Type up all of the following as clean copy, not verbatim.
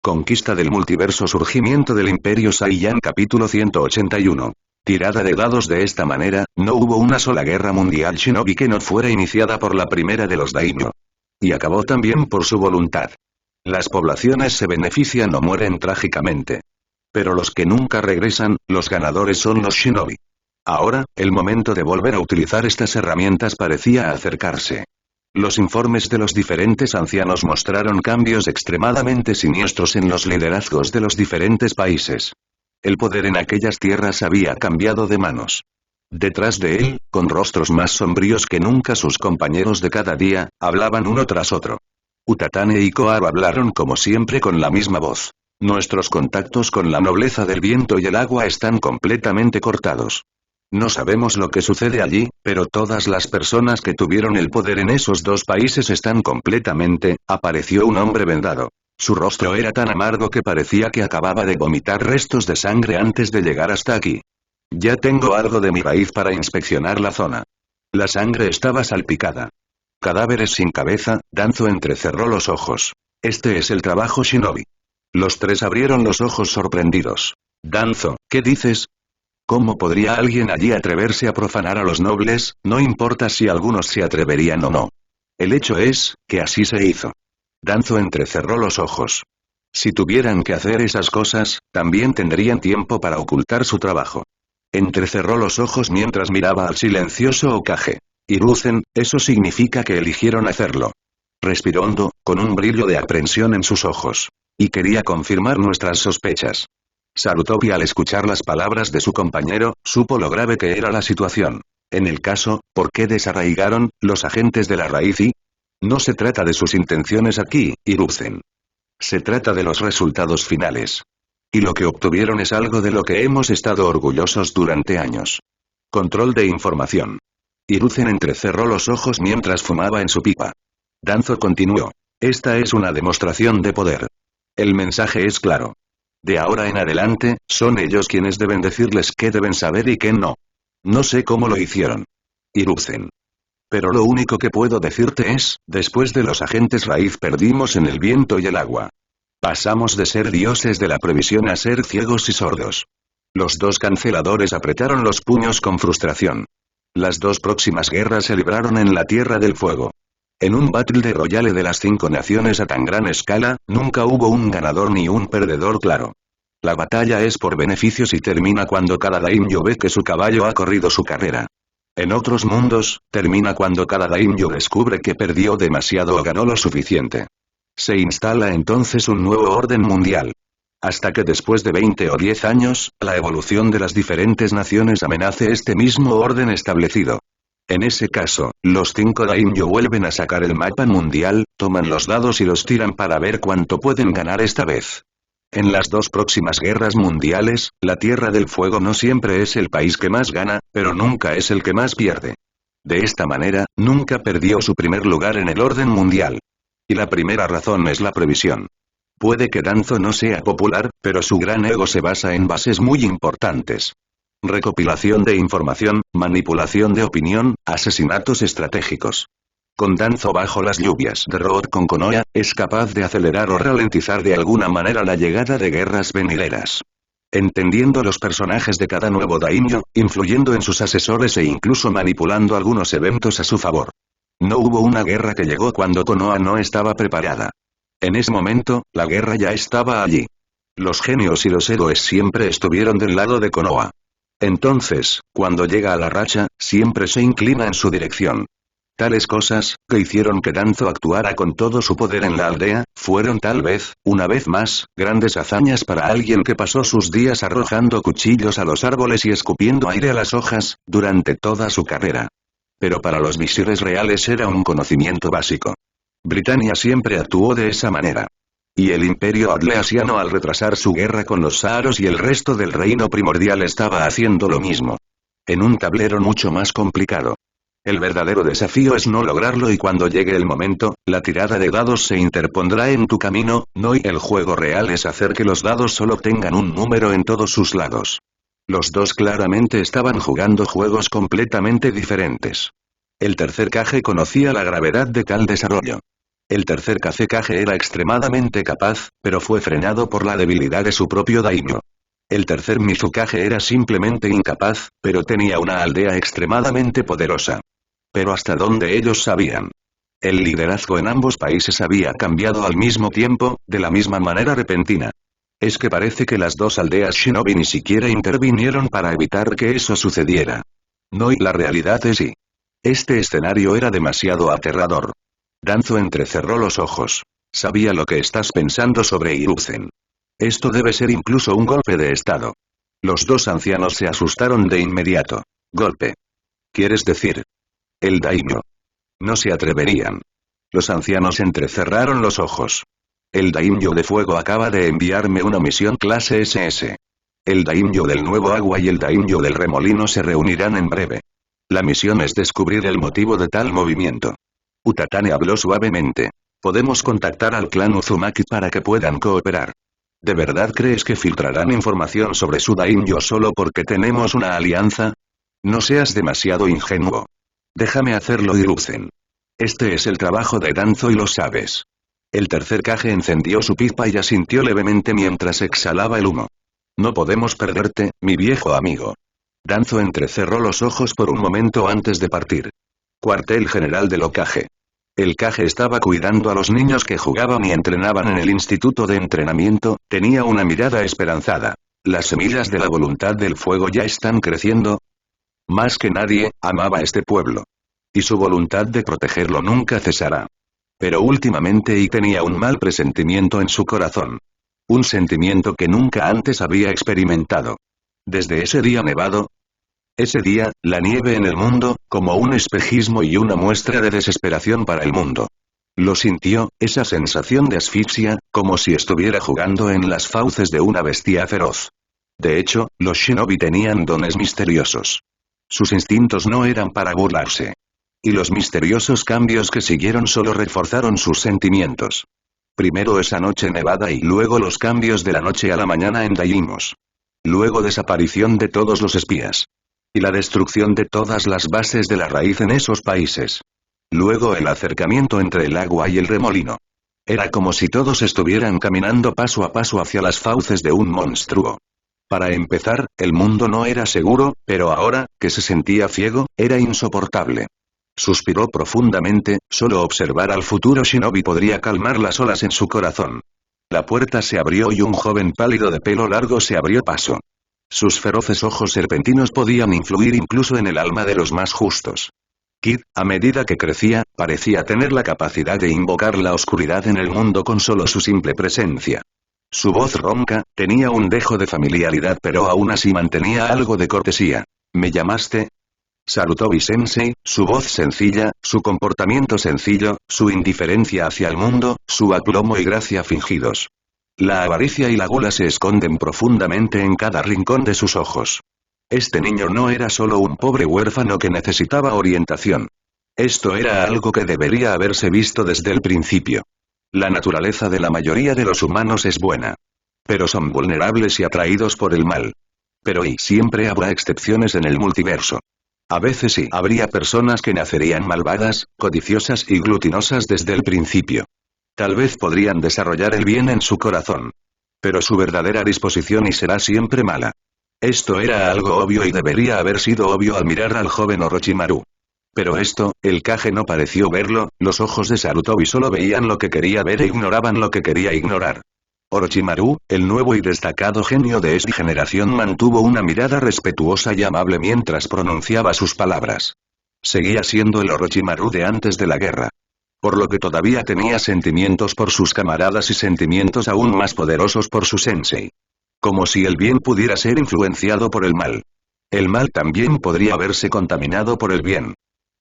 Conquista del multiverso. Surgimiento del Imperio Saiyan. Capítulo 181. Tirada de dados. De esta manera, no hubo una sola guerra mundial shinobi que no fuera iniciada por la primera de los daimyo. Y acabó también por su voluntad. Las poblaciones se benefician o mueren trágicamente. Pero los que nunca regresan, los ganadores son los shinobi. Ahora, el momento de volver a utilizar estas herramientas parecía acercarse. Los informes de los diferentes ancianos mostraron cambios extremadamente siniestros en los liderazgos de los diferentes países. El poder en aquellas tierras había cambiado de manos. Detrás de él, con rostros más sombríos que nunca, sus compañeros de cada día, hablaban uno tras otro. Utatane y Koab hablaron como siempre con la misma voz. Nuestros contactos con la nobleza del viento y el agua están completamente cortados. No sabemos lo que sucede allí, pero todas las personas que tuvieron el poder en esos dos países están completamente. Apareció un hombre vendado. Su rostro era tan amargo que parecía que acababa de vomitar restos de sangre antes de llegar hasta aquí. Ya tengo algo de mi raíz para inspeccionar la zona. La sangre estaba salpicada. Cadáveres sin cabeza. Danzo entrecerró los ojos. Este es el trabajo shinobi. Los tres abrieron los ojos sorprendidos. Danzo, ¿qué dices? ¿Cómo podría alguien allí atreverse a profanar a los nobles? No importa si algunos se atreverían o no. El hecho es, que así se hizo. Danzo entrecerró los ojos. Si tuvieran que hacer esas cosas, también tendrían tiempo para ocultar su trabajo. Entrecerró los ojos mientras miraba al silencioso Hokage. Hiruzen, eso significa que eligieron hacerlo. Respiró hondo, con un brillo de aprensión en sus ojos. Y quería confirmar nuestras sospechas. Sarutobi, al escuchar las palabras de su compañero, supo lo grave que era la situación. En el caso, ¿por qué desarraigaron los agentes de la raíz? Y no se trata de sus intenciones aquí, Hiruzen. Se trata de los resultados finales. Y lo que obtuvieron es algo de lo que hemos estado orgullosos durante años. Control de información. Hiruzen entrecerró los ojos mientras fumaba en su pipa. Danzo continuó. Esta es una demostración de poder. El mensaje es claro. De ahora en adelante, son ellos quienes deben decirles qué deben saber y qué no. No sé cómo lo hicieron. Hiruzen. Pero lo único que puedo decirte es, después de los agentes raíz perdimos en el viento y el agua. Pasamos de ser dioses de la previsión a ser ciegos y sordos. Los dos canceladores apretaron los puños con frustración. Las dos próximas guerras se libraron en la Tierra del Fuego. En un Battle de Royale de las 5 naciones a tan gran escala, nunca hubo un ganador ni un perdedor claro. La batalla es por beneficios y termina cuando cada daimyo ve que su caballo ha corrido su carrera. En otros mundos, termina cuando cada daimyo descubre que perdió demasiado o ganó lo suficiente. Se instala entonces un nuevo orden mundial. Hasta que después de 20 o 10 años, la evolución de las diferentes naciones amenace este mismo orden establecido. En ese caso, los 5 daimyo vuelven a sacar el mapa mundial, toman los dados y los tiran para ver cuánto pueden ganar esta vez. En las dos próximas guerras mundiales, la Tierra del Fuego no siempre es el país que más gana, pero nunca es el que más pierde. De esta manera, nunca perdió su primer lugar en el orden mundial. Y la primera razón es la previsión. Puede que Danzo no sea popular, pero su gran ego se basa en bases muy importantes. Recopilación de información, manipulación de opinión, asesinatos estratégicos. Con Danzo bajo las lluvias de Road con Konoha, es capaz de acelerar o ralentizar de alguna manera la llegada de guerras venideras. Entendiendo los personajes de cada nuevo daimyo, influyendo en sus asesores e incluso manipulando algunos eventos a su favor. No hubo una guerra que llegó cuando Konoha no estaba preparada. En ese momento, la guerra ya estaba allí. Los genios y los héroes siempre estuvieron del lado de Konoha. Entonces, cuando llega a la racha, siempre se inclina en su dirección. Tales cosas, que hicieron que Danzo actuara con todo su poder en la aldea, fueron tal vez, una vez más, grandes hazañas para alguien que pasó sus días arrojando cuchillos a los árboles y escupiendo aire a las hojas, durante toda su carrera. Pero para los visires reales era un conocimiento básico. Britannia siempre actuó de esa manera. Y el imperio atleasiano al retrasar su guerra con los Saaros y el resto del reino primordial estaba haciendo lo mismo. En un tablero mucho más complicado. El verdadero desafío es no lograrlo y cuando llegue el momento, la tirada de dados se interpondrá en tu camino, no y el juego real es hacer que los dados solo tengan un número en todos sus lados. Los dos claramente estaban jugando juegos completamente diferentes. El tercer Kage conocía la gravedad de tal desarrollo. El tercer Kazekage era extremadamente capaz, pero fue frenado por la debilidad de su propio daimyo. El tercer Mizukage era simplemente incapaz, pero tenía una aldea extremadamente poderosa. Pero hasta donde ellos sabían. El liderazgo en ambos países había cambiado al mismo tiempo, de la misma manera repentina. Es que parece que las dos aldeas shinobi ni siquiera intervinieron para evitar que eso sucediera. No, y la realidad es sí. Este escenario era demasiado aterrador. Danzo entrecerró los ojos. Sabía lo que estás pensando sobre Hiruzen. Esto debe ser incluso un golpe de estado. Los dos ancianos se asustaron de inmediato. Golpe. ¿Quieres decir? El daimyo. No se atreverían. Los ancianos entrecerraron los ojos. El daimyo de fuego acaba de enviarme una misión clase SS. El daimyo del nuevo agua y el daimyo del remolino se reunirán en breve. La misión es descubrir el motivo de tal movimiento. Utatane habló suavemente. Podemos contactar al clan Uzumaki para que puedan cooperar. ¿De verdad crees que filtrarán información sobre su daimyo solo porque tenemos una alianza? No seas demasiado ingenuo. Déjame hacerlo, Hiruzen. Este es el trabajo de Danzo y lo sabes. El tercer Kage encendió su pipa y asintió levemente mientras exhalaba el humo. No podemos perderte, mi viejo amigo. Danzo entrecerró los ojos por un momento antes de partir. Cuartel general del Hokage. El Kage estaba cuidando a los niños que jugaban y entrenaban en el instituto de entrenamiento, tenía una mirada esperanzada. Las semillas de la voluntad del fuego ya están creciendo. Más que nadie, amaba este pueblo. Y su voluntad de protegerlo nunca cesará. Pero últimamente y tenía un mal presentimiento en su corazón. Un sentimiento que nunca antes había experimentado. Desde ese día nevado. Ese día, la nieve en el mundo, como un espejismo y una muestra de desesperación para el mundo. Lo sintió, esa sensación de asfixia, como si estuviera jugando en las fauces de una bestia feroz. De hecho, los shinobi tenían dones misteriosos. Sus instintos no eran para burlarse. Y los misteriosos cambios que siguieron solo reforzaron sus sentimientos. Primero esa noche nevada y luego los cambios de la noche a la mañana en Daimos. Luego desaparición de todos los espías. Y la destrucción de todas las bases de la raíz en esos países. Luego el acercamiento entre el agua y el remolino. Era como si todos estuvieran caminando paso a paso hacia las fauces de un monstruo. Para empezar, el mundo no era seguro, pero ahora, que se sentía ciego, era insoportable. Suspiró profundamente, solo observar al futuro shinobi podría calmar las olas en su corazón. La puerta se abrió y un joven pálido de pelo largo se abrió paso. Sus feroces ojos serpentinos podían influir incluso en el alma de los más justos. Kid, a medida que crecía, parecía tener la capacidad de invocar la oscuridad en el mundo con solo su simple presencia. Su voz ronca, tenía un dejo de familiaridad pero aún así mantenía algo de cortesía. ¿Me llamaste? Sarutobi-sensei, su voz sencilla, su comportamiento sencillo, su indiferencia hacia el mundo, su aplomo y gracia fingidos. La avaricia y la gula se esconden profundamente en cada rincón de sus ojos. Este niño no era solo un pobre huérfano que necesitaba orientación. Esto era algo que debería haberse visto desde el principio. La naturaleza de la mayoría de los humanos es buena. Pero son vulnerables y atraídos por el mal. Pero y siempre habrá excepciones en el multiverso. A veces sí habría personas que nacerían malvadas, codiciosas y glutinosas desde el principio. Tal vez podrían desarrollar el bien en su corazón. Pero su verdadera disposición y será siempre mala. Esto era algo obvio y debería haber sido obvio al mirar al joven Orochimaru. Pero esto, el Kage no pareció verlo, los ojos de Sarutobi solo veían lo que quería ver e ignoraban lo que quería ignorar. Orochimaru, el nuevo y destacado genio de esta generación, mantuvo una mirada respetuosa y amable mientras pronunciaba sus palabras. Seguía siendo el Orochimaru de antes de la guerra. Por lo que todavía tenía sentimientos por sus camaradas y sentimientos aún más poderosos por su sensei. Como si el bien pudiera ser influenciado por el mal. El mal también podría haberse contaminado por el bien.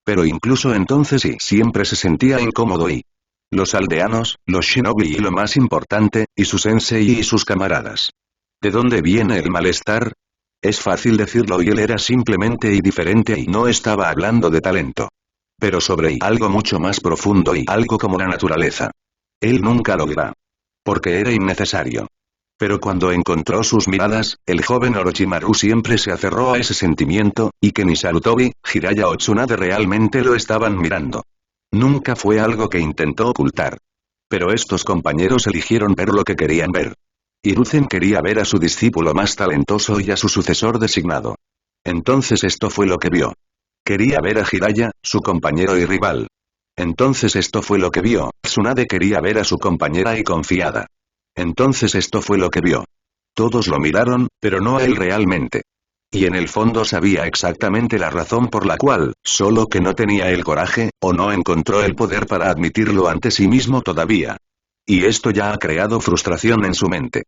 Pero incluso entonces sí, siempre se sentía incómodo y... Los aldeanos, los shinobi y lo más importante, y su sensei y sus camaradas. ¿De dónde viene el malestar? Es fácil decirlo y él era simplemente indiferente y no estaba hablando de talento. Pero sobre algo mucho más profundo y algo como la naturaleza. Él nunca lo dirá. Porque era innecesario. Pero cuando encontró sus miradas, el joven Orochimaru siempre se aferró a ese sentimiento, y que ni Sarutobi, Jiraiya o Tsunade realmente lo estaban mirando. Nunca fue algo que intentó ocultar. Pero estos compañeros eligieron ver lo que querían ver. Hiruzen quería ver a su discípulo más talentoso y a su sucesor designado. Entonces esto fue lo que vio. Quería ver a Jiraiya, su compañero y rival. Entonces esto fue lo que vio. Tsunade quería ver a su compañera y confiada. Entonces esto fue lo que vio. Todos lo miraron, pero no a él realmente. Y en el fondo sabía exactamente la razón por la cual, solo que no tenía el coraje, o no encontró el poder para admitirlo ante sí mismo todavía. Y esto ya ha creado frustración en su mente.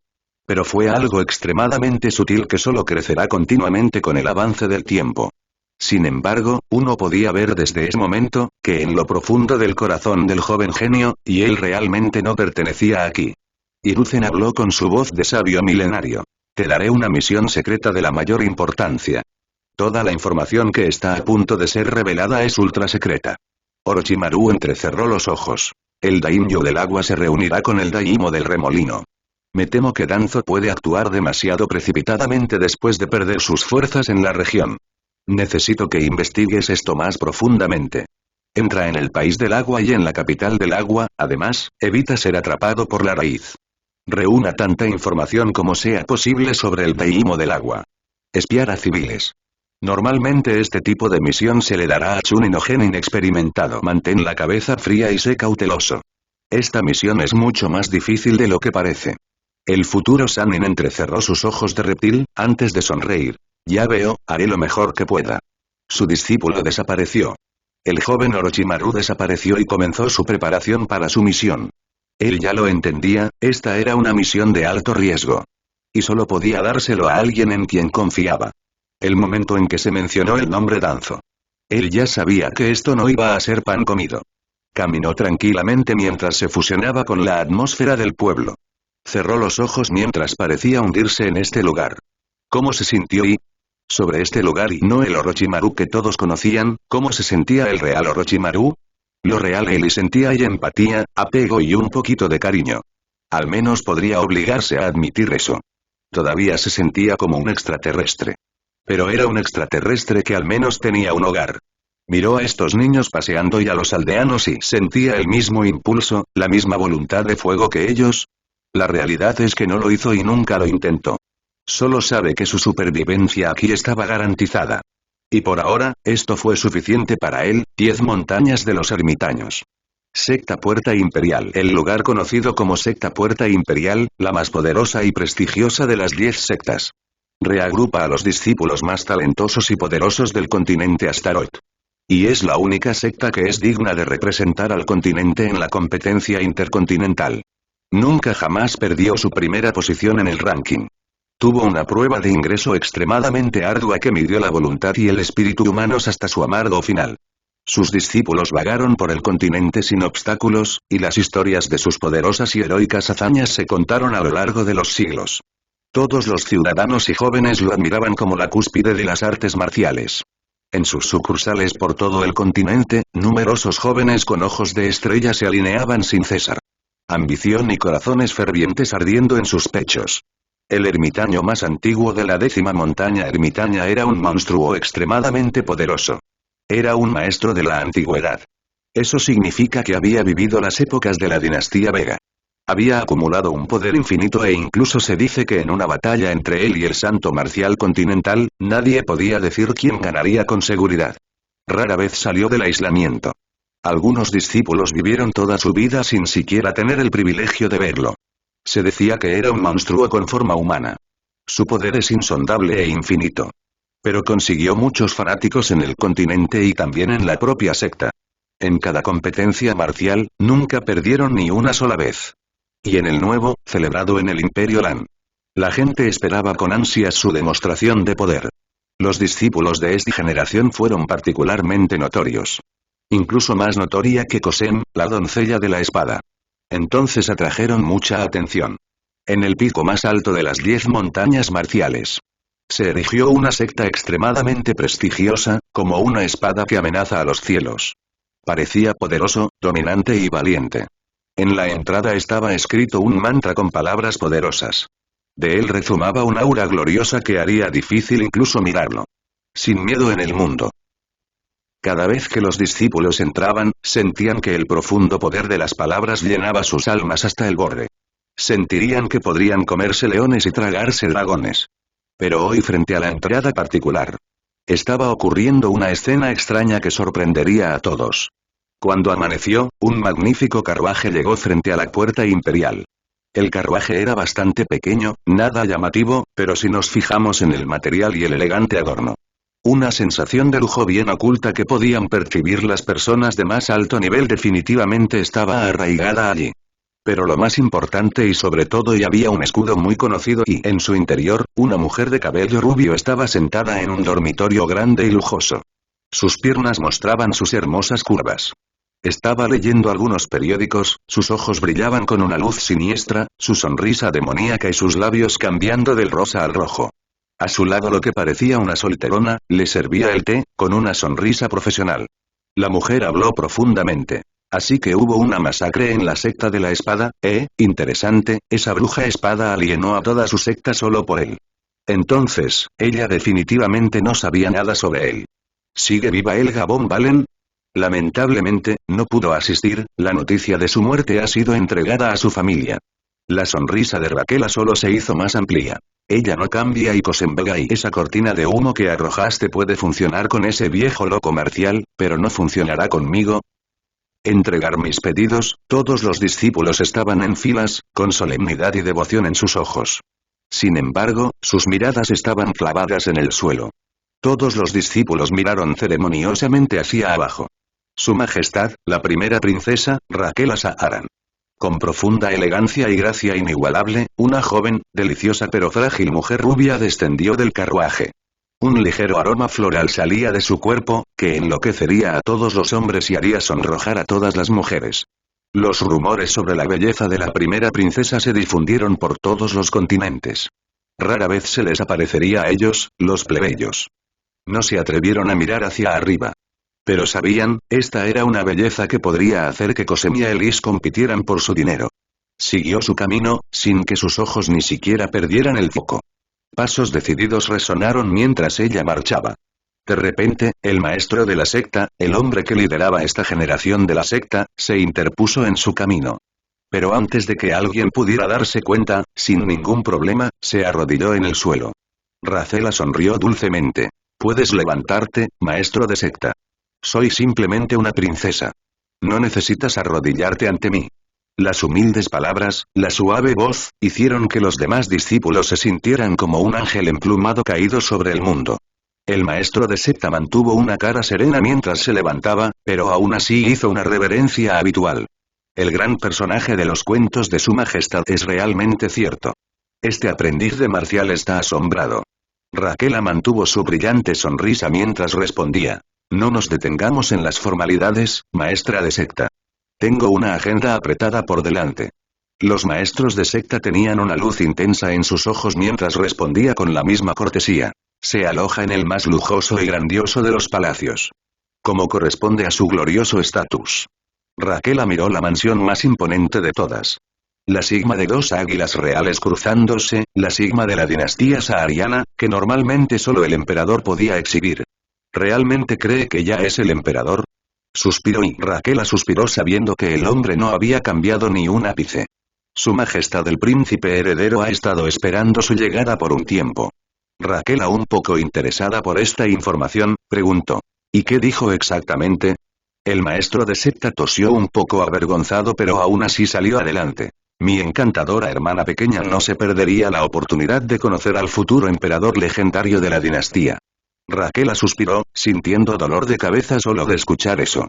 Pero fue algo extremadamente sutil que solo crecerá continuamente con el avance del tiempo. Sin embargo, uno podía ver desde ese momento, que en lo profundo del corazón del joven genio, y él realmente no pertenecía aquí. Hiruzen habló con su voz de sabio milenario. Te daré una misión secreta de la mayor importancia. Toda la información que está a punto de ser revelada es ultra secreta. Orochimaru entrecerró los ojos. El daimyo del agua se reunirá con el daimo del remolino. Me temo que Danzo puede actuar demasiado precipitadamente después de perder sus fuerzas en la región. Necesito que investigues esto más profundamente. Entra en el país del agua y en la capital del agua, además, evita ser atrapado por la raíz. Reúna tanta información como sea posible sobre el daimo del agua. Espiar a civiles. Normalmente este tipo de misión se le dará a Chunin o Gen inexperimentado. Mantén la cabeza fría y sé cauteloso. Esta misión es mucho más difícil de lo que parece. El futuro Sannin entrecerró sus ojos de reptil, antes de sonreír. Ya veo, haré lo mejor que pueda. Su discípulo desapareció. El joven Orochimaru desapareció y comenzó su preparación para su misión. Él ya lo entendía, esta era una misión de alto riesgo. Y solo podía dárselo a alguien en quien confiaba. El momento en que se mencionó el nombre Danzo. Él ya sabía que esto no iba a ser pan comido. Caminó tranquilamente mientras se fusionaba con la atmósfera del pueblo. Cerró los ojos mientras parecía hundirse en este lugar. ¿Cómo se sintió y? Sobre este lugar y no el Orochimaru que todos conocían, ¿cómo se sentía el real Orochimaru? Lo real él y sentía y empatía, apego y un poquito de cariño. Al menos podría obligarse a admitir eso. Todavía se sentía como un extraterrestre. Pero era un extraterrestre que al menos tenía un hogar. Miró a estos niños paseando y a los aldeanos y sentía el mismo impulso, la misma voluntad de fuego que ellos. La realidad es que no lo hizo y nunca lo intentó. Solo sabe que su supervivencia aquí estaba garantizada. Y por ahora, esto fue suficiente para él, 10 montañas de los ermitaños. Secta Puerta Imperial. El lugar conocido como Secta Puerta Imperial, la más poderosa y prestigiosa de las 10 sectas. Reagrupa a los discípulos más talentosos y poderosos del continente Astaroth. Y es la única secta que es digna de representar al continente en la competencia intercontinental. Nunca jamás perdió su primera posición en el ranking. Tuvo una prueba de ingreso extremadamente ardua que midió la voluntad y el espíritu humanos hasta su amargo final. Sus discípulos vagaron por el continente sin obstáculos, y las historias de sus poderosas y heroicas hazañas se contaron a lo largo de los siglos. Todos los ciudadanos y jóvenes lo admiraban como la cúspide de las artes marciales. En sus sucursales por todo el continente, numerosos jóvenes con ojos de estrella se alineaban sin cesar. Ambición y corazones fervientes ardiendo en sus pechos. El ermitaño más antiguo de la 10ª montaña ermitaña era un monstruo extremadamente poderoso. Era un maestro de la antigüedad. Eso significa que había vivido las épocas de la dinastía Vega. Había acumulado un poder infinito e incluso se dice que en una batalla entre él y el santo marcial continental, nadie podía decir quién ganaría con seguridad. Rara vez salió del aislamiento. Algunos discípulos vivieron toda su vida sin siquiera tener el privilegio de verlo. Se decía que era un monstruo con forma humana. Su poder es insondable e infinito. Pero consiguió muchos fanáticos en el continente y también en la propia secta. En cada competencia marcial, nunca perdieron ni una sola vez. Y en el nuevo, celebrado en el Imperio Lan. La gente esperaba con ansias su demostración de poder. Los discípulos de esta generación fueron particularmente notorios. Incluso más notoria que Kosem, la doncella de la espada. Entonces atrajeron mucha atención. En el pico más alto de las 10 montañas marciales. Se erigió una secta extremadamente prestigiosa, como una espada que amenaza a los cielos. Parecía poderoso, dominante y valiente. En la entrada estaba escrito un mantra con palabras poderosas. De él rezumaba un aura gloriosa que haría difícil incluso mirarlo. Sin miedo en el mundo. Cada vez que los discípulos entraban, sentían que el profundo poder de las palabras llenaba sus almas hasta el borde. Sentirían que podrían comerse leones y tragarse dragones. Pero hoy frente a la entrada particular, estaba ocurriendo una escena extraña que sorprendería a todos. Cuando amaneció, un magnífico carruaje llegó frente a la puerta imperial. El carruaje era bastante pequeño, nada llamativo, pero si nos fijamos en el material y el elegante adorno, una sensación de lujo bien oculta que podían percibir las personas de más alto nivel definitivamente estaba arraigada allí. Pero lo más importante y sobre todo, y había un escudo muy conocido y en su interior, una mujer de cabello rubio estaba sentada en un dormitorio grande y lujoso. Sus piernas mostraban sus hermosas curvas. Estaba leyendo algunos periódicos, sus ojos brillaban con una luz siniestra, su sonrisa demoníaca y sus labios cambiando del rosa al rojo. A su lado lo que parecía una solterona, le servía el té, con una sonrisa profesional. La mujer habló profundamente. Así que hubo una masacre en la secta de la espada, interesante, esa bruja espada alienó a toda su secta solo por él. Entonces, ella definitivamente no sabía nada sobre él. ¿Sigue viva Helga von Valen? Lamentablemente, no pudo asistir, la noticia de su muerte ha sido entregada a su familia. La sonrisa de Raquel solo se hizo más amplia. Ella no cambia y Cosenvega y esa cortina de humo que arrojaste puede funcionar con ese viejo loco marcial, pero no funcionará conmigo. Entregar mis pedidos, todos los discípulos estaban en filas, con solemnidad y devoción en sus ojos. Sin embargo, sus miradas estaban clavadas en el suelo. Todos los discípulos miraron ceremoniosamente hacia abajo. Su Majestad, la primera princesa, Raquel Saharan. Con profunda elegancia y gracia inigualable, una joven, deliciosa pero frágil mujer rubia descendió del carruaje. Un ligero aroma floral salía de su cuerpo, que enloquecería a todos los hombres y haría sonrojar a todas las mujeres. Los rumores sobre la belleza de la primera princesa se difundieron por todos los continentes. Rara vez se les aparecería a ellos, los plebeyos. No se atrevieron a mirar hacia arriba. Pero sabían, esta era una belleza que podría hacer que Cosem y Elise compitieran por su dinero. Siguió su camino, sin que sus ojos ni siquiera perdieran el foco. Pasos decididos resonaron mientras ella marchaba. De repente, el maestro de la secta, el hombre que lideraba esta generación de la secta, se interpuso en su camino. Pero antes de que alguien pudiera darse cuenta, sin ningún problema, se arrodilló en el suelo. Racela sonrió dulcemente. Puedes levantarte, maestro de secta. Soy simplemente una princesa. No necesitas arrodillarte ante mí. Las humildes palabras, la suave voz, hicieron que los demás discípulos se sintieran como un ángel emplumado caído sobre el mundo. El maestro de secta mantuvo una cara serena mientras se levantaba, pero aún así hizo una reverencia habitual. El gran personaje de los cuentos de su majestad es realmente cierto. Este aprendiz de marcial está asombrado. Raquel mantuvo su brillante sonrisa mientras respondía. No nos detengamos en las formalidades, maestra de secta. Tengo una agenda apretada por delante. Los maestros de secta tenían una luz intensa en sus ojos mientras respondía con la misma cortesía. Se aloja en el más lujoso y grandioso de los palacios. Como corresponde a su glorioso estatus. Raquel miró la mansión más imponente de todas. La sigma de dos águilas reales cruzándose, la sigma de la dinastía sahariana, que normalmente solo el emperador podía exhibir. ¿Realmente cree que ya es el emperador? Suspiró y Raquel suspiró sabiendo que el hombre no había cambiado ni un ápice. Su majestad el príncipe heredero ha estado esperando su llegada por un tiempo. Raquel, un poco interesada por esta información, preguntó. ¿Y qué dijo exactamente? El maestro de secta tosió un poco avergonzado pero aún así salió adelante. Mi encantadora hermana pequeña no se perdería la oportunidad de conocer al futuro emperador legendario de la dinastía. Raquel suspiró, sintiendo dolor de cabeza solo de escuchar eso.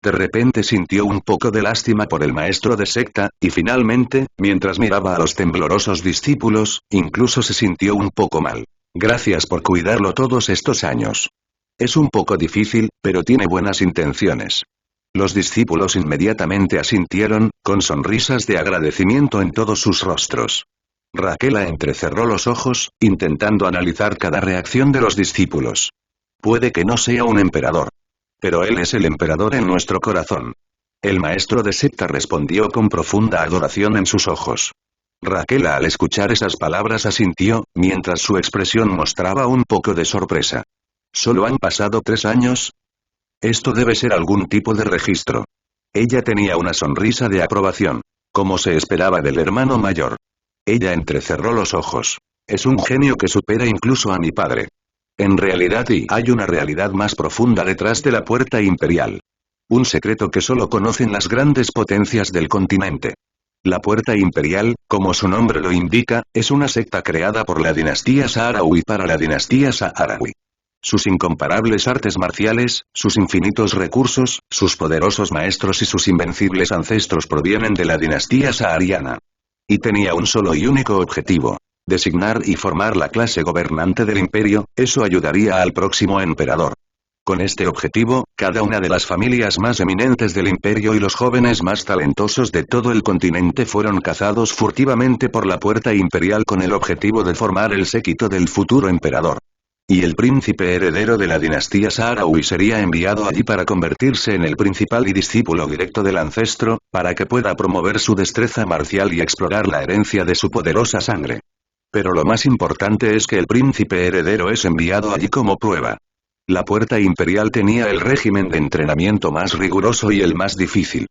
De repente sintió un poco de lástima por el maestro de secta, y finalmente, mientras miraba a los temblorosos discípulos, incluso se sintió un poco mal. Gracias por cuidarlo todos estos años. Es un poco difícil, pero tiene buenas intenciones. Los discípulos inmediatamente asintieron, con sonrisas de agradecimiento en todos sus rostros. Raquel entrecerró los ojos, intentando analizar cada reacción de los discípulos. Puede que no sea un emperador. Pero él es el emperador en nuestro corazón. El maestro de secta respondió con profunda adoración en sus ojos. Raquel al escuchar esas palabras asintió, mientras su expresión mostraba un poco de sorpresa. ¿Solo han pasado 3 años? Esto debe ser algún tipo de registro. Ella tenía una sonrisa de aprobación. Como se esperaba del hermano mayor. Ella entrecerró los ojos. Es un genio que supera incluso a mi padre. En realidad hay una realidad más profunda detrás de la puerta imperial. Un secreto que solo conocen las grandes potencias del continente. La puerta imperial, como su nombre lo indica, es una secta creada por la dinastía Saharaui para la dinastía Saharaui. Sus incomparables artes marciales, sus infinitos recursos, sus poderosos maestros y sus invencibles ancestros provienen de la dinastía sahariana. Y tenía un solo y único objetivo. Designar y formar la clase gobernante del imperio, eso ayudaría al próximo emperador. Con este objetivo, cada una de las familias más eminentes del imperio y los jóvenes más talentosos de todo el continente fueron cazados furtivamente por la puerta imperial con el objetivo de formar el séquito del futuro emperador. Y el príncipe heredero de la dinastía Saharaui sería enviado allí para convertirse en el principal y discípulo directo del ancestro, para que pueda promover su destreza marcial y explorar la herencia de su poderosa sangre. Pero lo más importante es que el príncipe heredero es enviado allí como prueba. La puerta imperial tenía el régimen de entrenamiento más riguroso y el más difícil.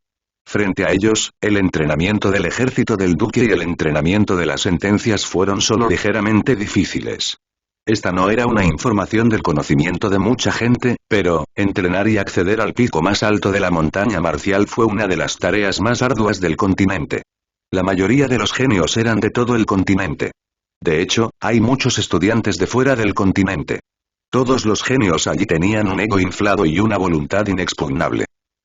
Frente a ellos, el entrenamiento del ejército del duque y el entrenamiento de las sentencias fueron solo ligeramente difíciles. Esta no era una información del conocimiento de mucha gente, pero, entrenar y acceder al pico más alto de la montaña marcial fue una de las tareas más arduas del continente. La mayoría de los genios eran de todo el continente. De hecho, hay muchos estudiantes de fuera del continente. Todos los genios allí tenían un ego inflado y una voluntad inexpugnable.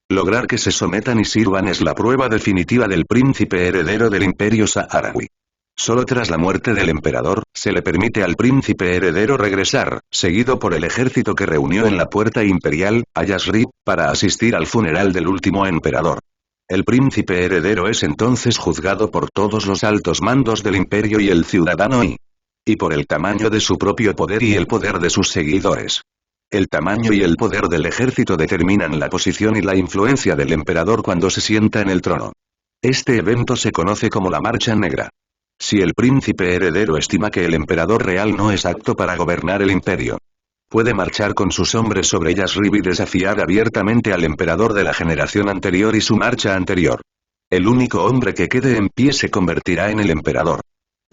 Lograr que se sometan y sirvan es la prueba definitiva del príncipe heredero del imperio saharaui. Solo tras la muerte del emperador, se le permite al príncipe heredero regresar, seguido por el ejército que reunió en la puerta imperial, a Yasrib, para asistir al funeral del último emperador. El príncipe heredero es entonces juzgado por todos los altos mandos del imperio y el ciudadano y por el tamaño de su propio poder y el poder de sus seguidores. El tamaño y el poder del ejército determinan la posición y la influencia del emperador cuando se sienta en el trono. Este evento se conoce como la Marcha Negra. Si el príncipe heredero estima que el emperador real no es apto para gobernar el imperio, puede marchar con sus hombres sobre Yasrib y desafiar abiertamente al emperador de la generación anterior y su marcha anterior. El único hombre que quede en pie se convertirá en el emperador.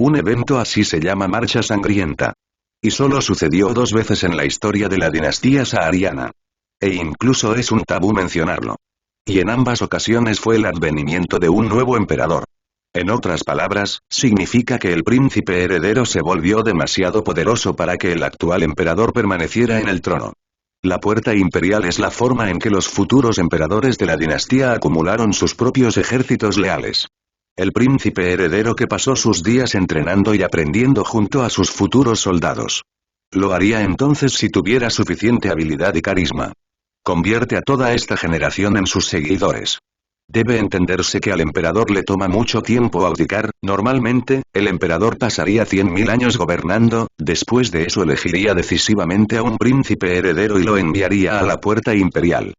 Un evento así se llama Marcha Sangrienta. Y solo sucedió 2 veces en la historia de la dinastía sahariana. E incluso es un tabú mencionarlo. Y en ambas ocasiones fue el advenimiento de un nuevo emperador. En otras palabras, significa que el príncipe heredero se volvió demasiado poderoso para que el actual emperador permaneciera en el trono. La puerta imperial es la forma en que los futuros emperadores de la dinastía acumularon sus propios ejércitos leales. El príncipe heredero que pasó sus días entrenando y aprendiendo junto a sus futuros soldados. Lo haría entonces si tuviera suficiente habilidad y carisma. Convierte a toda esta generación en sus seguidores. Debe entenderse que al emperador le toma mucho tiempo abdicar, normalmente, el emperador pasaría 100.000 años gobernando, después de eso elegiría decisivamente a un príncipe heredero y lo enviaría a la puerta imperial.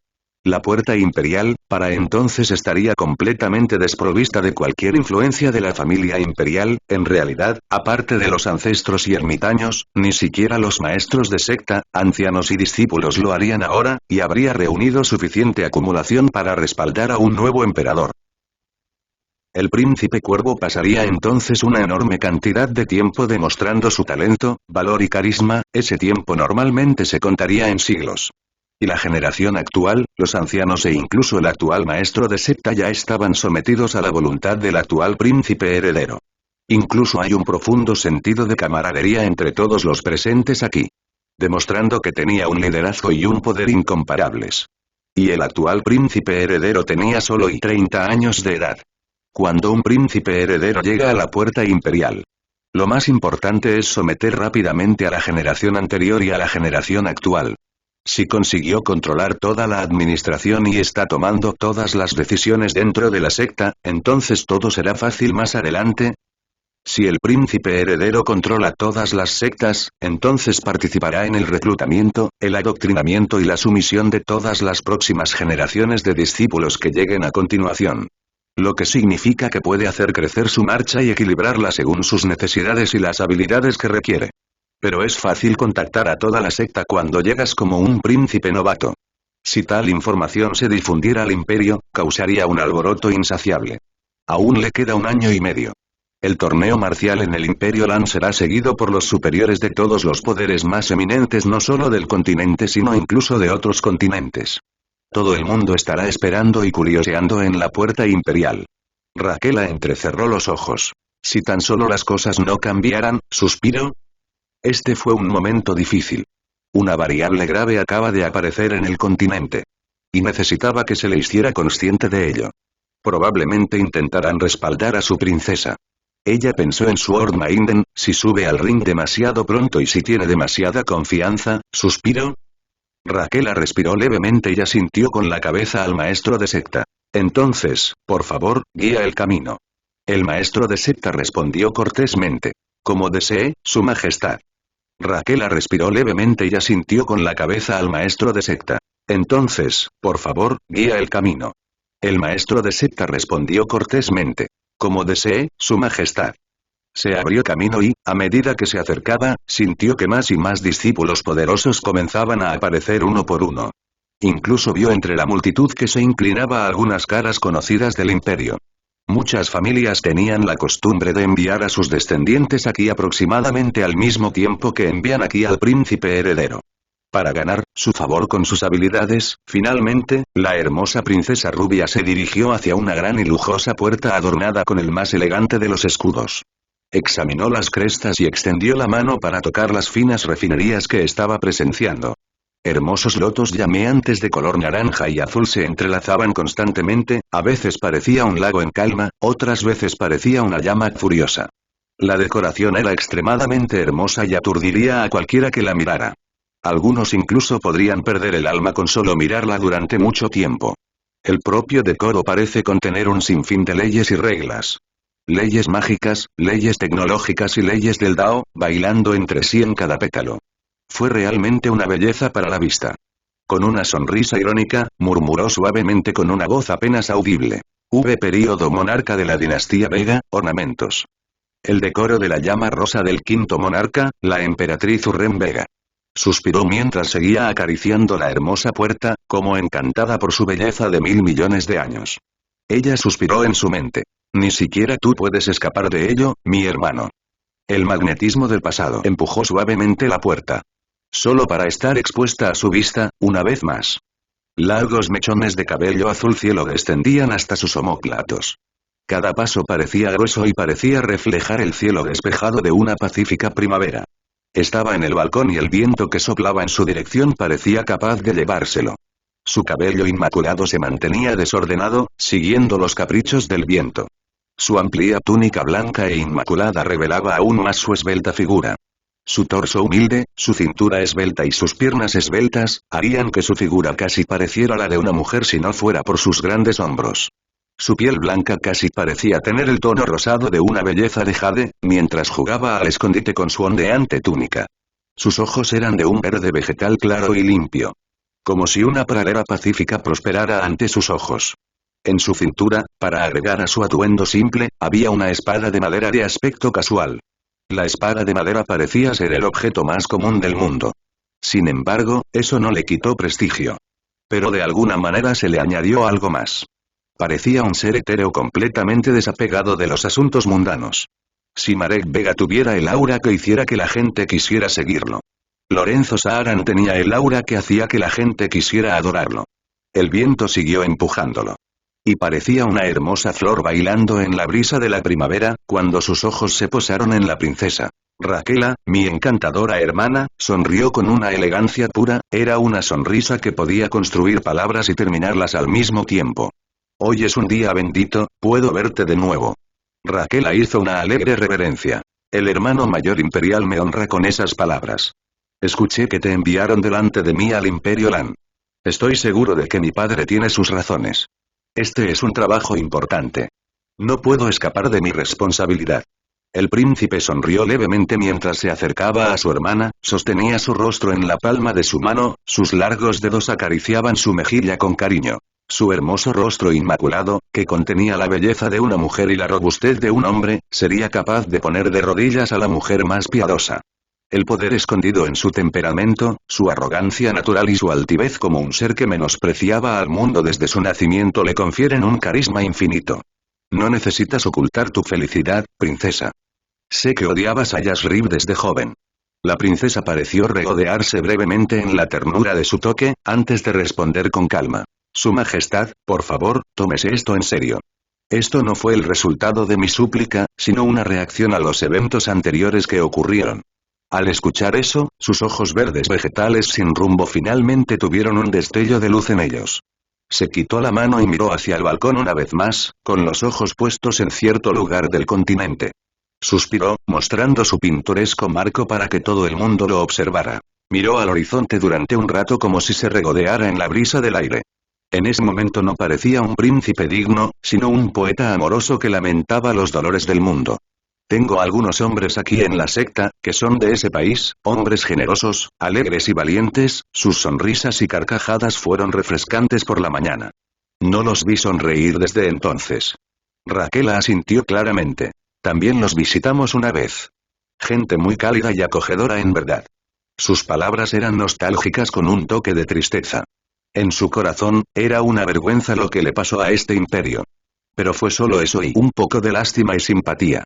La puerta imperial, para entonces estaría completamente desprovista de cualquier influencia de la familia imperial, en realidad, aparte de los ancestros y ermitaños, ni siquiera los maestros de secta, ancianos y discípulos lo harían ahora, y habría reunido suficiente acumulación para respaldar a un nuevo emperador. El príncipe cuervo pasaría entonces una enorme cantidad de tiempo demostrando su talento, valor y carisma, ese tiempo normalmente se contaría en siglos. Y la generación actual, los ancianos e incluso el actual maestro de secta ya estaban sometidos a la voluntad del actual príncipe heredero. Incluso hay un profundo sentido de camaradería entre todos los presentes aquí. Demostrando que tenía un liderazgo y un poder incomparables. Y el actual príncipe heredero tenía solo 30 años de edad. Cuando un príncipe heredero llega a la puerta imperial, lo más importante es someter rápidamente a la generación anterior y a la generación actual. Si consiguió controlar toda la administración y está tomando todas las decisiones dentro de la secta, entonces todo será fácil más adelante. Si el príncipe heredero controla todas las sectas, entonces participará en el reclutamiento, el adoctrinamiento y la sumisión de todas las próximas generaciones de discípulos que lleguen a continuación. Lo que significa que puede hacer crecer su marcha y equilibrarla según sus necesidades y las habilidades que requiere. Pero es fácil contactar a toda la secta cuando llegas como un príncipe novato. Si tal información se difundiera al imperio, causaría un alboroto insaciable. Aún le queda 1 año y medio. El torneo marcial en el Imperio Lan será seguido por los superiores de todos los poderes más eminentes no solo del continente sino incluso de otros continentes. Todo el mundo estará esperando y curioseando en la puerta imperial. Raquel entrecerró los ojos. Si tan solo las cosas no cambiaran, suspiró. Este fue un momento difícil. Una variable grave acaba de aparecer en el continente. Y necesitaba que se le hiciera consciente de ello. Probablemente intentarán respaldar a su princesa. Ella pensó en Sword Maiden, si sube al ring demasiado pronto y si tiene demasiada confianza, suspiró. Raquel respiró levemente y asintió con la cabeza al maestro de secta. Entonces, por favor, guía el camino. El maestro de secta respondió cortésmente. Como desee, su majestad. Raquel respiró levemente y asintió con la cabeza al maestro de secta. Entonces, por favor, guía el camino. El maestro de secta respondió cortésmente. Como desee, su majestad. Se abrió camino y, a medida que se acercaba, sintió que más y más discípulos poderosos comenzaban a aparecer uno por uno. Incluso vio entre la multitud que se inclinaba algunas caras conocidas del imperio. Muchas familias tenían la costumbre de enviar a sus descendientes aquí aproximadamente al mismo tiempo que envían aquí al príncipe heredero. Para ganar su favor con sus habilidades, finalmente, la hermosa princesa rubia se dirigió hacia una gran y lujosa puerta adornada con el más elegante de los escudos. Examinó las crestas y extendió la mano para tocar las finas refinerías que estaba presenciando. Hermosos lotos llameantes de color naranja y azul se entrelazaban constantemente, a veces parecía un lago en calma, otras veces parecía una llama furiosa. La decoración era extremadamente hermosa y aturdiría a cualquiera que la mirara. Algunos incluso podrían perder el alma con solo mirarla durante mucho tiempo. El propio decoro parece contener un sinfín de leyes y reglas. Leyes mágicas, leyes tecnológicas y leyes del Dao, bailando entre sí en cada pétalo. Fue realmente una belleza para la vista. Con una sonrisa irónica, murmuró suavemente con una voz apenas audible. Período monarca de la dinastía Vega, ornamentos. El decoro de la llama rosa del quinto monarca, la emperatriz Urrem Vega. Suspiró mientras seguía acariciando la hermosa puerta, como encantada por su belleza de 1000 millones de años. Ella suspiró en su mente. Ni siquiera tú puedes escapar de ello, mi hermano. El magnetismo del pasado empujó suavemente la puerta. Solo para estar expuesta a su vista, una vez más. Largos mechones de cabello azul cielo descendían hasta sus omóplatos. Cada paso parecía grueso y parecía reflejar el cielo despejado de una pacífica primavera. Estaba en el balcón y el viento que soplaba en su dirección parecía capaz de llevárselo. Su cabello inmaculado se mantenía desordenado, siguiendo los caprichos del viento. Su amplia túnica blanca e inmaculada revelaba aún más su esbelta figura. Su torso humilde, su cintura esbelta y sus piernas esbeltas, harían que su figura casi pareciera la de una mujer si no fuera por sus grandes hombros. Su piel blanca casi parecía tener el tono rosado de una belleza de jade, mientras jugaba al escondite con su ondeante túnica. Sus ojos eran de un verde vegetal claro y limpio. Como si una pradera pacífica prosperara ante sus ojos. En su cintura, para agregar a su atuendo simple, había una espada de madera de aspecto casual. La espada de madera parecía ser el objeto más común del mundo. Sin embargo, eso no le quitó prestigio. Pero de alguna manera se le añadió algo más. Parecía un ser etéreo completamente desapegado de los asuntos mundanos. Si Marek Vega tuviera el aura que hiciera que la gente quisiera seguirlo. Lorenzo Saharan tenía el aura que hacía que la gente quisiera adorarlo. El viento siguió empujándolo. Y parecía una hermosa flor bailando en la brisa de la primavera, cuando sus ojos se posaron en la princesa. Raquel, mi encantadora hermana, sonrió con una elegancia pura, era una sonrisa que podía construir palabras y terminarlas al mismo tiempo. Hoy es un día bendito, puedo verte de nuevo. Raquel hizo una alegre reverencia. El hermano mayor imperial me honra con esas palabras. Escuché que te enviaron delante de mí al Imperio Lan. Estoy seguro de que mi padre tiene sus razones. Este es un trabajo importante. No puedo escapar de mi responsabilidad. El príncipe sonrió levemente mientras se acercaba a su hermana, sostenía su rostro en la palma de su mano, sus largos dedos acariciaban su mejilla con cariño. Su hermoso rostro inmaculado, que contenía la belleza de una mujer y la robustez de un hombre, sería capaz de poner de rodillas a la mujer más piadosa. El poder escondido en su temperamento, su arrogancia natural y su altivez como un ser que menospreciaba al mundo desde su nacimiento le confieren un carisma infinito. No necesitas ocultar tu felicidad, princesa. Sé que odiabas a Yasrib desde joven. La princesa pareció regodearse brevemente en la ternura de su toque, antes de responder con calma. Su majestad, por favor, tómese esto en serio. Esto no fue el resultado de mi súplica, sino una reacción a los eventos anteriores que ocurrieron. Al escuchar eso, sus ojos verdes vegetales sin rumbo finalmente tuvieron un destello de luz en ellos. Se quitó la mano y miró hacia el balcón una vez más, con los ojos puestos en cierto lugar del continente. Suspiró, mostrando su pintoresco marco para que todo el mundo lo observara. Miró al horizonte durante un rato como si se regodeara en la brisa del aire. En ese momento no parecía un príncipe digno, sino un poeta amoroso que lamentaba los dolores del mundo. Tengo algunos hombres aquí en la secta, que son de ese país, hombres generosos, alegres y valientes, sus sonrisas y carcajadas fueron refrescantes por la mañana. No los vi sonreír desde entonces. Raquel asintió claramente. También los visitamos una vez. Gente muy cálida y acogedora en verdad. Sus palabras eran nostálgicas con un toque de tristeza. En su corazón, era una vergüenza lo que le pasó a este imperio. Pero fue solo eso y un poco de lástima y simpatía.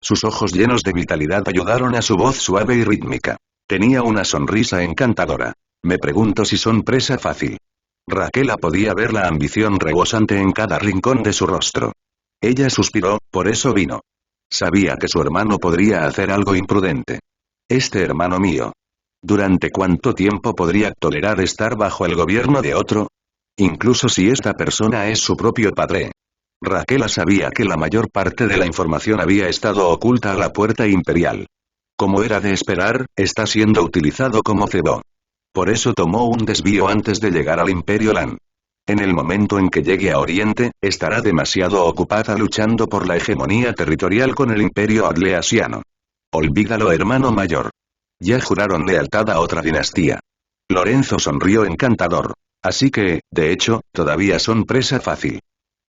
Sus ojos llenos de vitalidad ayudaron a su voz suave y rítmica. Tenía una sonrisa encantadora. Me pregunto si son presa fácil. Raquel podía ver la ambición rebosante en cada rincón de su rostro. Ella suspiró, por eso vino. Sabía que su hermano podría hacer algo imprudente. Este hermano mío. ¿Durante cuánto tiempo podría tolerar estar bajo el gobierno de otro? Incluso si esta persona es su propio padre. Raquel sabía que la mayor parte de la información había estado oculta a la puerta imperial. Como era de esperar, está siendo utilizado como cebo. Por eso tomó un desvío antes de llegar al Imperio Lan. En el momento en que llegue a Oriente, estará demasiado ocupada luchando por la hegemonía territorial con el Imperio Adleasiano. Olvídalo, hermano mayor. Ya juraron lealtad a otra dinastía. Lorenzo sonrió encantador. Así que, de hecho, todavía son presa fácil.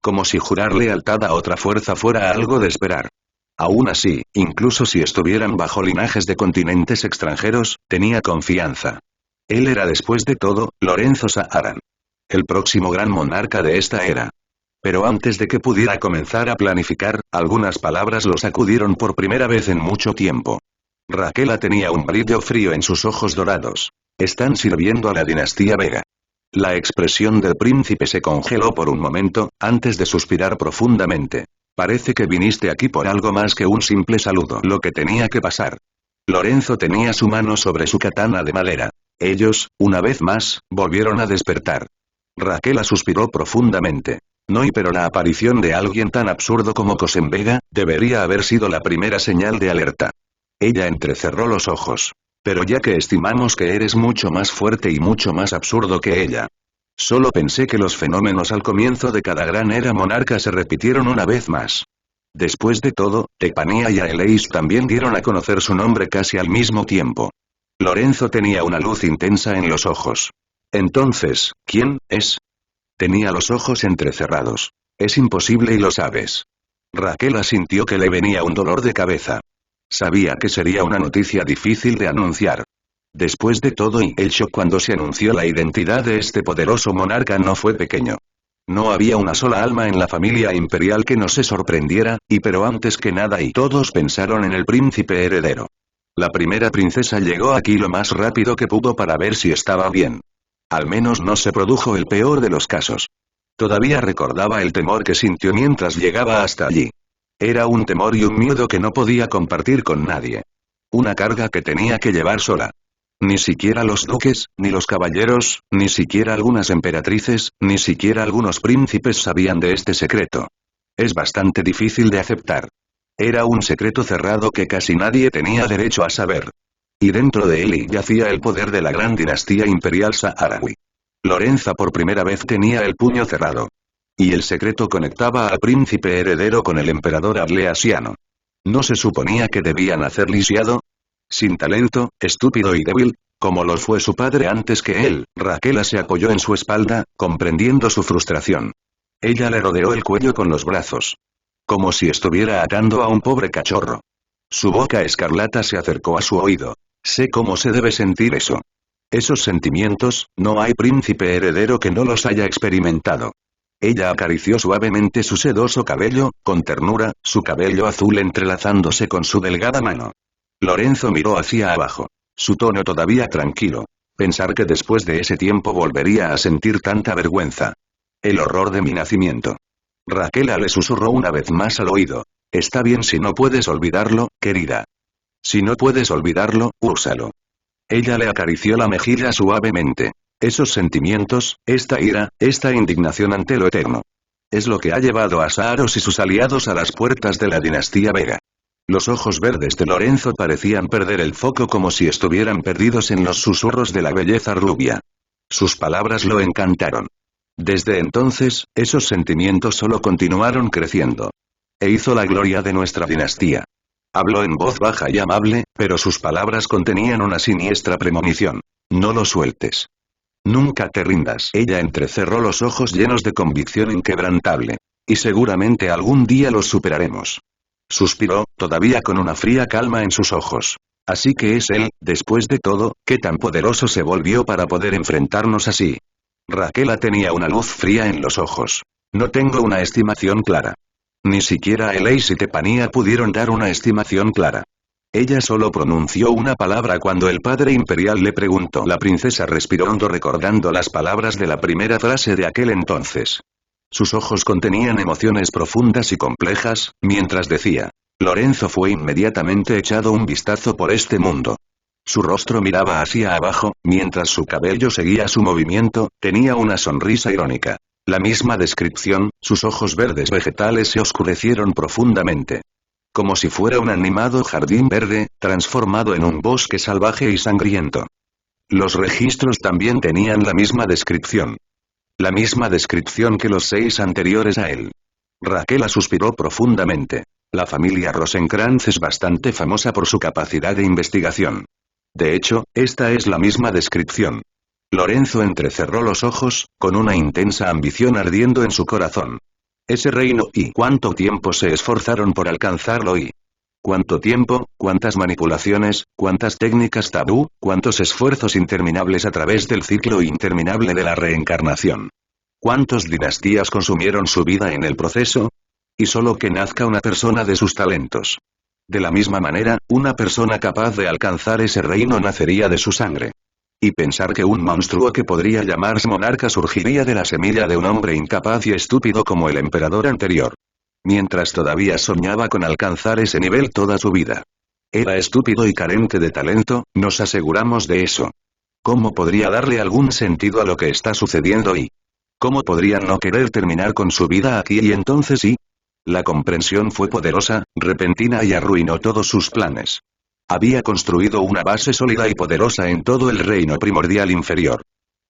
Como si jurar lealtad a otra fuerza fuera algo de esperar. Aún así, incluso si estuvieran bajo linajes de continentes extranjeros, tenía confianza. Él era después de todo, Lorenzo Saharan. El próximo gran monarca de esta era. Pero antes de que pudiera comenzar a planificar, algunas palabras lo sacudieron por primera vez en mucho tiempo. Raquel tenía un brillo frío en sus ojos dorados. Están sirviendo a la dinastía Vega. La expresión del príncipe se congeló por un momento, antes de suspirar profundamente. Parece que viniste aquí por algo más que un simple saludo. Lo que tenía que pasar. Lorenzo tenía su mano sobre su katana de madera. Ellos, una vez más, volvieron a despertar. Raquel suspiró profundamente. No, pero la aparición de alguien tan absurdo como Cosen Vega, debería haber sido la primera señal de alerta. Ella entrecerró los ojos. Pero ya que estimamos que eres mucho más fuerte y mucho más absurdo que ella. Solo pensé que los fenómenos al comienzo de cada gran era monarca se repitieron una vez más. Después de todo, Tepanía y Aeleis también dieron a conocer su nombre casi al mismo tiempo. Lorenzo tenía una luz intensa en los ojos. Entonces, ¿quién es? Tenía los ojos entrecerrados. Es imposible y lo sabes. Raquel sintió que le venía un dolor de cabeza. Sabía que sería una noticia difícil de anunciar. Después de todo y el shock cuando se anunció la identidad de este poderoso monarca no fue pequeño. No había una sola alma en la familia imperial que no se sorprendiera, pero antes que nada y todos pensaron en el príncipe heredero. La primera princesa llegó aquí lo más rápido que pudo para ver si estaba bien. Al menos no se produjo el peor de los casos. Todavía recordaba el temor que sintió mientras llegaba hasta allí. Era un temor y un miedo que no podía compartir con nadie. Una carga que tenía que llevar sola. Ni siquiera los duques, ni los caballeros, ni siquiera algunas emperatrices, ni siquiera algunos príncipes sabían de este secreto. Es bastante difícil de aceptar. Era un secreto cerrado que casi nadie tenía derecho a saber. Y dentro de él yacía el poder de la gran dinastía imperial saharaui. Lorenza por primera vez tenía el puño cerrado. Y el secreto conectaba al príncipe heredero con el emperador adleasiano. ¿No se suponía que debía nacer lisiado? Sin talento, estúpido y débil, como lo fue su padre antes que él. Raquel se apoyó en su espalda, comprendiendo su frustración. Ella le rodeó el cuello con los brazos. Como si estuviera atando a un pobre cachorro. Su boca escarlata se acercó a su oído. Sé cómo se debe sentir eso. Esos sentimientos, no hay príncipe heredero que no los haya experimentado. Ella acarició suavemente su sedoso cabello, con ternura, su cabello azul entrelazándose con su delgada mano. Lorenzo miró hacia abajo. Su tono todavía tranquilo. Pensar que después de ese tiempo volvería a sentir tanta vergüenza. El horror de mi nacimiento. Raquela le susurró una vez más al oído. Está bien si no puedes olvidarlo, querida. Si no puedes olvidarlo, úsalo. Ella le acarició la mejilla suavemente. Esos sentimientos, esta ira, esta indignación ante lo eterno. Es lo que ha llevado a Saharos y sus aliados a las puertas de la dinastía Vega. Los ojos verdes de Lorenzo parecían perder el foco como si estuvieran perdidos en los susurros de la belleza rubia. Sus palabras lo encantaron. Desde entonces, esos sentimientos solo continuaron creciendo. E hizo la gloria de nuestra dinastía. Habló en voz baja y amable, pero sus palabras contenían una siniestra premonición. No lo sueltes. Nunca te rindas. Ella entrecerró los ojos llenos de convicción inquebrantable. Y seguramente algún día los superaremos. Suspiró, todavía con una fría calma en sus ojos. Así que es él, después de todo, que tan poderoso se volvió para poder enfrentarnos así. Raquela tenía una luz fría en los ojos. No tengo una estimación clara. Ni siquiera Eleis y Tepanía pudieron dar una estimación clara. Ella solo pronunció una palabra cuando el padre imperial le preguntó. La princesa respiró hondo recordando las palabras de la primera frase de aquel entonces. Sus ojos contenían emociones profundas y complejas, mientras decía. Lorenzo fue inmediatamente echado un vistazo por este mundo. Su rostro miraba hacia abajo, mientras su cabello seguía su movimiento, tenía una sonrisa irónica. La misma descripción, sus ojos verdes vegetales se oscurecieron profundamente. Como si fuera un animado jardín verde, transformado en un bosque salvaje y sangriento. Los registros también tenían la misma descripción. La misma descripción que los 6 anteriores a él. Raquela suspiró profundamente. La familia Rosenkrantz es bastante famosa por su capacidad de investigación. De hecho, esta es la misma descripción. Lorenzo entrecerró los ojos, con una intensa ambición ardiendo en su corazón. Ese reino, y cuánto tiempo se esforzaron por alcanzarlo y... Cuánto tiempo, cuántas manipulaciones, cuántas técnicas tabú, cuántos esfuerzos interminables a través del ciclo interminable de la reencarnación. ¿Cuántas dinastías consumieron su vida en el proceso? Y solo que nazca una persona de sus talentos. De la misma manera, una persona capaz de alcanzar ese reino nacería de su sangre. Y pensar que un monstruo que podría llamarse monarca surgiría de la semilla de un hombre incapaz y estúpido como el emperador anterior. Mientras todavía soñaba con alcanzar ese nivel toda su vida. Era estúpido y carente de talento, nos aseguramos de eso. ¿Cómo podría darle algún sentido a lo que está sucediendo y... ¿Cómo podría no querer terminar con su vida aquí y entonces sí? La comprensión fue poderosa, repentina y arruinó todos sus planes. Había construido una base sólida y poderosa en todo el reino primordial inferior.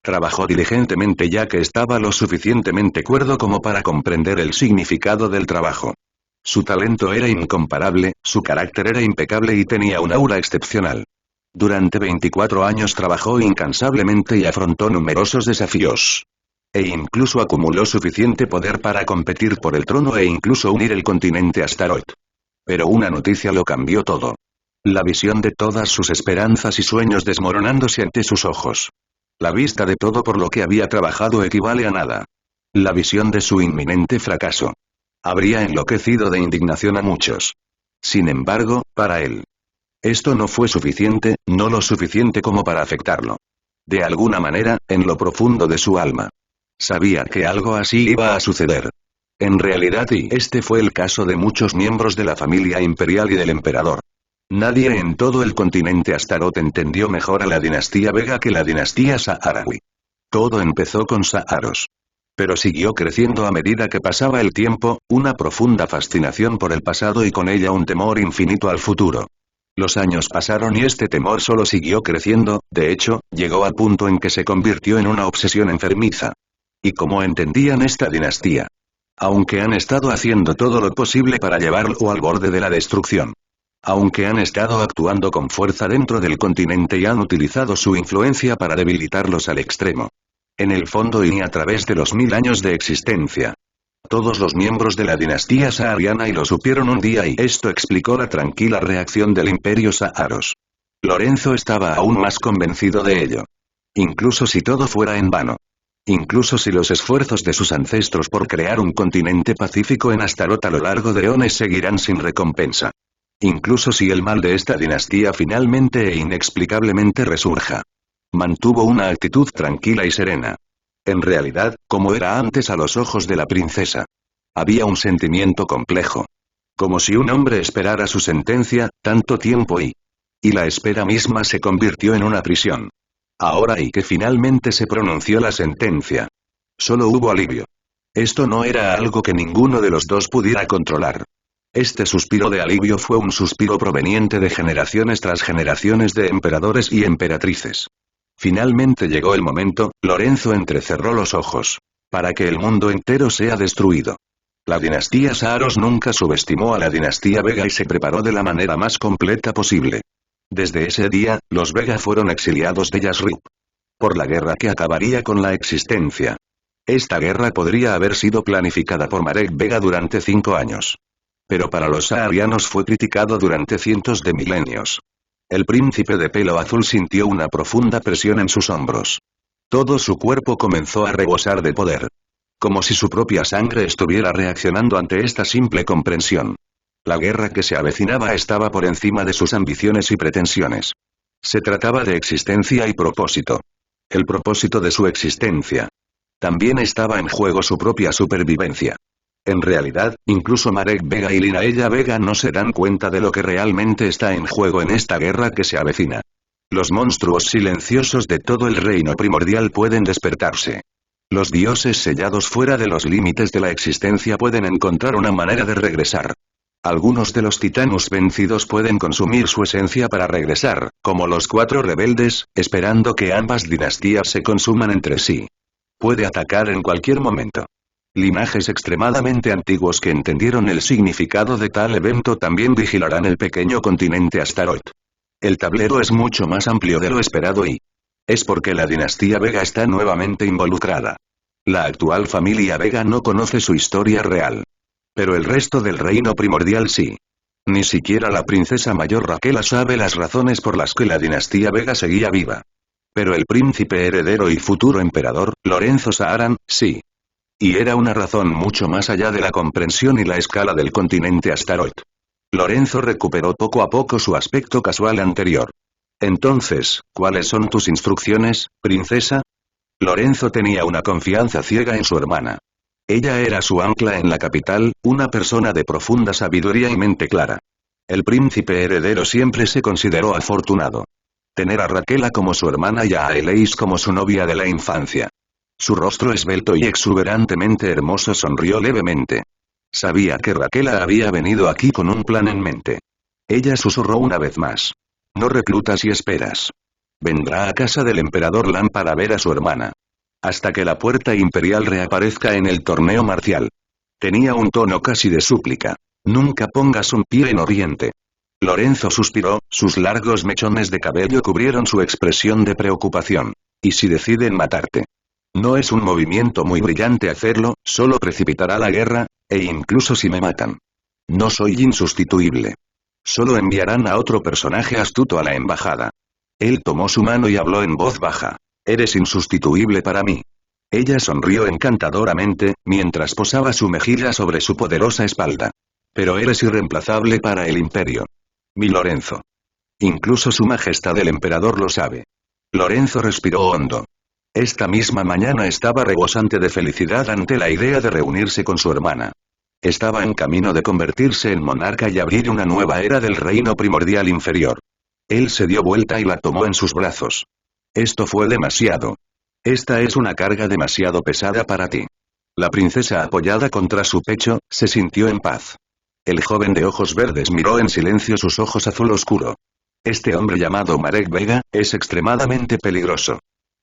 Trabajó diligentemente ya que estaba lo suficientemente cuerdo como para comprender el significado del trabajo. Su talento era incomparable, su carácter era impecable y tenía un aura excepcional. Durante 24 años trabajó incansablemente y afrontó numerosos desafíos. E incluso acumuló suficiente poder para competir por el trono e incluso unir el continente Astaroth. Pero una noticia lo cambió todo. La visión de todas sus esperanzas y sueños desmoronándose ante sus ojos. La vista de todo por lo que había trabajado equivale a nada. La visión de su inminente fracaso. Habría enloquecido de indignación a muchos. Sin embargo, para él. Esto no fue suficiente, no lo suficiente como para afectarlo. De alguna manera, en lo profundo de su alma. Sabía que algo así iba a suceder. En realidad este fue el caso de muchos miembros de la familia imperial y del emperador. Nadie en todo el continente Astaroth entendió mejor a la dinastía Vega que la dinastía Saharaui. Todo empezó con Saharos. Pero siguió creciendo a medida que pasaba el tiempo, una profunda fascinación por el pasado y con ella un temor infinito al futuro. Los años pasaron y este temor solo siguió creciendo, de hecho, llegó al punto en que se convirtió en una obsesión enfermiza. ¿Y cómo entendían esta dinastía? Aunque han estado haciendo todo lo posible para llevarlo al borde de la destrucción. Aunque han estado actuando con fuerza dentro del continente y han utilizado su influencia para debilitarlos al extremo. En el fondo y a través de los 1000 años de existencia. Todos los miembros de la dinastía sahariana y lo supieron un día y esto explicó la tranquila reacción del imperio Saharos. Lorenzo estaba aún más convencido de ello. Incluso si todo fuera en vano. Incluso si los esfuerzos de sus ancestros por crear un continente pacífico en Astaroth a lo largo de eones seguirán sin recompensa. Incluso si el mal de esta dinastía finalmente e inexplicablemente resurja. Mantuvo una actitud tranquila y serena. En realidad, como era antes a los ojos de la princesa. Había un sentimiento complejo. Como si un hombre esperara su sentencia, tanto tiempo y la espera misma se convirtió en una prisión. Ahora y que finalmente se pronunció la sentencia. Solo hubo alivio. Esto no era algo que ninguno de los dos pudiera controlar. Este suspiro de alivio fue un suspiro proveniente de generaciones tras generaciones de emperadores y emperatrices. Finalmente llegó el momento, Lorenzo entrecerró los ojos. Para que el mundo entero sea destruido. La dinastía Saros nunca subestimó a la dinastía Vega y se preparó de la manera más completa posible. Desde ese día, los Vega fueron exiliados de Yasrib. Por la guerra que acabaría con la existencia. Esta guerra podría haber sido planificada por Marek Vega durante 5 años. Pero para los saarianos fue criticado durante cientos de milenios. El príncipe de pelo azul sintió una profunda presión en sus hombros. Todo su cuerpo comenzó a rebosar de poder. Como si su propia sangre estuviera reaccionando ante esta simple comprensión. La guerra que se avecinaba estaba por encima de sus ambiciones y pretensiones. Se trataba de existencia y propósito. El propósito de su existencia. También estaba en juego su propia supervivencia. En realidad, incluso Marek Vega y Linaella Vega no se dan cuenta de lo que realmente está en juego en esta guerra que se avecina. Los monstruos silenciosos de todo el reino primordial pueden despertarse. Los dioses sellados fuera de los límites de la existencia pueden encontrar una manera de regresar. Algunos de los titanos vencidos pueden consumir su esencia para regresar, como los 4 rebeldes, esperando que ambas dinastías se consuman entre sí. Puede atacar en cualquier momento. Linajes extremadamente antiguos que entendieron el significado de tal evento también vigilarán el pequeño continente Astaroth. El tablero es mucho más amplio de lo esperado y es porque la dinastía Vega está nuevamente involucrada. La actual familia Vega no conoce su historia real. Pero el resto del reino primordial sí. Ni siquiera la princesa mayor Raquela sabe las razones por las que la dinastía Vega seguía viva. Pero el príncipe heredero y futuro emperador, Lorenzo Saaran, sí. Y era una razón mucho más allá de la comprensión y la escala del continente Astaroth. Lorenzo recuperó poco a poco su aspecto casual anterior. Entonces, ¿cuáles son tus instrucciones, princesa? Lorenzo tenía una confianza ciega en su hermana. Ella era su ancla en la capital, una persona de profunda sabiduría y mente clara. El príncipe heredero siempre se consideró afortunado. Tener a Raquela como su hermana y a Eleis como su novia de la infancia. Su rostro esbelto y exuberantemente hermoso sonrió levemente. Sabía que Raquela había venido aquí con un plan en mente. Ella susurró una vez más. No reclutas y esperas. Vendrá a casa del emperador Lan para ver a su hermana. Hasta que la puerta imperial reaparezca en el torneo marcial. Tenía un tono casi de súplica. Nunca pongas un pie en Oriente. Lorenzo suspiró, sus largos mechones de cabello cubrieron su expresión de preocupación. ¿Y si deciden matarte? No es un movimiento muy brillante hacerlo, solo precipitará la guerra, e incluso si me matan. No soy insustituible. Solo enviarán a otro personaje astuto a la embajada. Él tomó su mano y habló en voz baja. Eres insustituible para mí. Ella sonrió encantadoramente, mientras posaba su mejilla sobre su poderosa espalda. Pero eres irreemplazable para el imperio. Mi Lorenzo. Incluso su majestad el emperador lo sabe. Lorenzo respiró hondo. Esta misma mañana estaba rebosante de felicidad ante la idea de reunirse con su hermana. Estaba en camino de convertirse en monarca y abrir una nueva era del reino primordial inferior. Él se dio vuelta y la tomó en sus brazos. Esto fue demasiado. Esta es una carga demasiado pesada para ti. La princesa apoyada contra su pecho, se sintió en paz. El joven de ojos verdes miró en silencio sus ojos azul oscuro. Este hombre llamado Marek Vega, es extremadamente peligroso.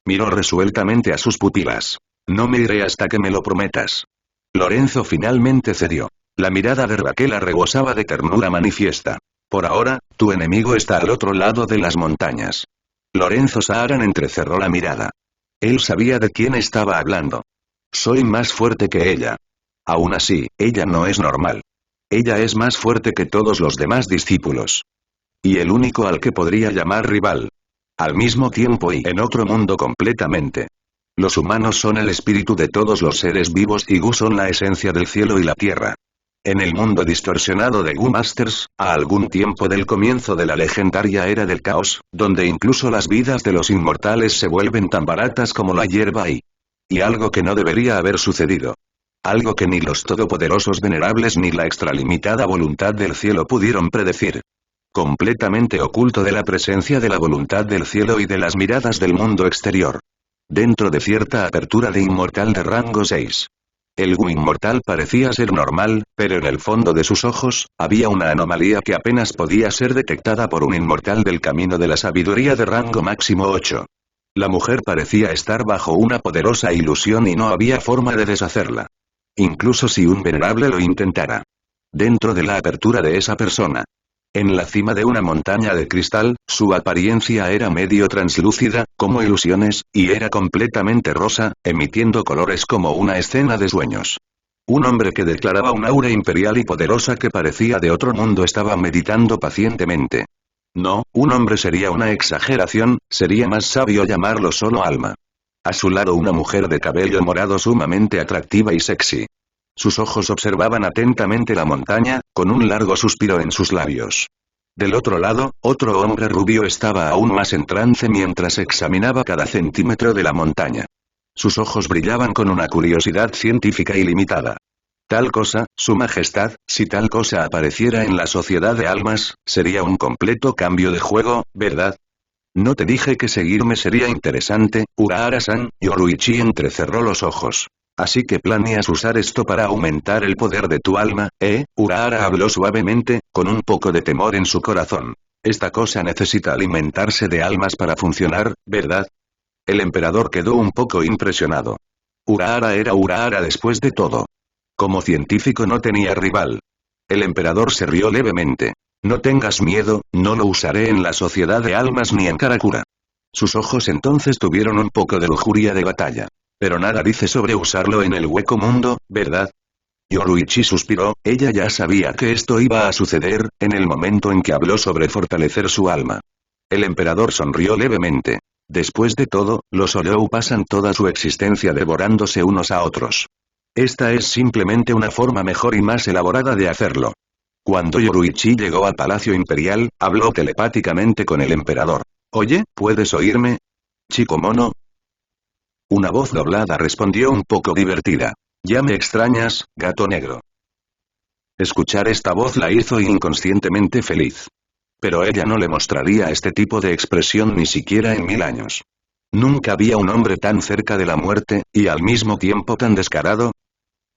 Miró resueltamente a sus pupilas. No me iré hasta que me lo prometas. Lorenzo finalmente cedió. La mirada de Raquela rebosaba de ternura manifiesta. Por ahora, tu enemigo está al otro lado de las montañas. Lorenzo Saaran entrecerró la mirada. Él sabía de quién estaba hablando. Soy más fuerte que ella. Aún así, ella no es normal. Ella es más fuerte que todos los demás discípulos. Y el único al que podría llamar rival. Al mismo tiempo y en otro mundo completamente. Los humanos son el espíritu de todos los seres vivos y Gu son la esencia del cielo y la tierra. En el mundo distorsionado de Gu Masters, a algún tiempo del comienzo de la legendaria era del caos, donde incluso las vidas de los inmortales se vuelven tan baratas como la hierba y algo que no debería haber sucedido. Algo que ni los todopoderosos venerables ni la extralimitada voluntad del cielo pudieron predecir. Completamente oculto de la presencia de la voluntad del cielo y de las miradas del mundo exterior. Dentro de cierta apertura de inmortal de rango 6. El Gu inmortal parecía ser normal, pero en el fondo de sus ojos, había una anomalía que apenas podía ser detectada por un inmortal del camino de la sabiduría de rango máximo 8. La mujer parecía estar bajo una poderosa ilusión y no había forma de deshacerla. Incluso si un venerable lo intentara. Dentro de la apertura de esa persona. En la cima de una montaña de cristal, su apariencia era medio translúcida, como ilusiones, y era completamente rosa, emitiendo colores como una escena de sueños. Un hombre que declaraba un aura imperial y poderosa que parecía de otro mundo estaba meditando pacientemente. No, un hombre sería una exageración, sería más sabio llamarlo solo alma. A su lado una mujer de cabello morado sumamente atractiva y sexy. Sus ojos observaban atentamente la montaña, con un largo suspiro en sus labios. Del otro lado, otro hombre rubio estaba aún más en trance mientras examinaba cada centímetro de la montaña. Sus ojos brillaban con una curiosidad científica ilimitada. Tal cosa, su majestad, si tal cosa apareciera en la sociedad de almas, sería un completo cambio de juego, ¿verdad? No te dije que seguirme sería interesante, Urahara-san. Yoruichi entrecerró los ojos. Así que planeas usar esto para aumentar el poder de tu alma, Urahara habló suavemente, con un poco de temor en su corazón. Esta cosa necesita alimentarse de almas para funcionar, ¿verdad? El emperador quedó un poco impresionado. Urahara era Urahara después de todo. Como científico no tenía rival. El emperador se rió levemente. No tengas miedo, no lo usaré en la sociedad de almas ni en Karakura. Sus ojos entonces tuvieron un poco de lujuria de batalla. Pero nada dice sobre usarlo en el hueco mundo, ¿verdad? Yoruichi suspiró, ella ya sabía que esto iba a suceder, en el momento en que habló sobre fortalecer su alma. El emperador sonrió levemente. Después de todo, los Orou pasan toda su existencia devorándose unos a otros. Esta es simplemente una forma mejor y más elaborada de hacerlo. Cuando Yoruichi llegó al Palacio Imperial, habló telepáticamente con el emperador. Oye, ¿puedes oírme? Chico mono. Una voz doblada respondió un poco divertida. Ya me extrañas, gato negro. Escuchar esta voz la hizo inconscientemente feliz. Pero ella no le mostraría este tipo de expresión ni siquiera en 1000 años. Nunca había un hombre tan cerca de la muerte, y al mismo tiempo tan descarado.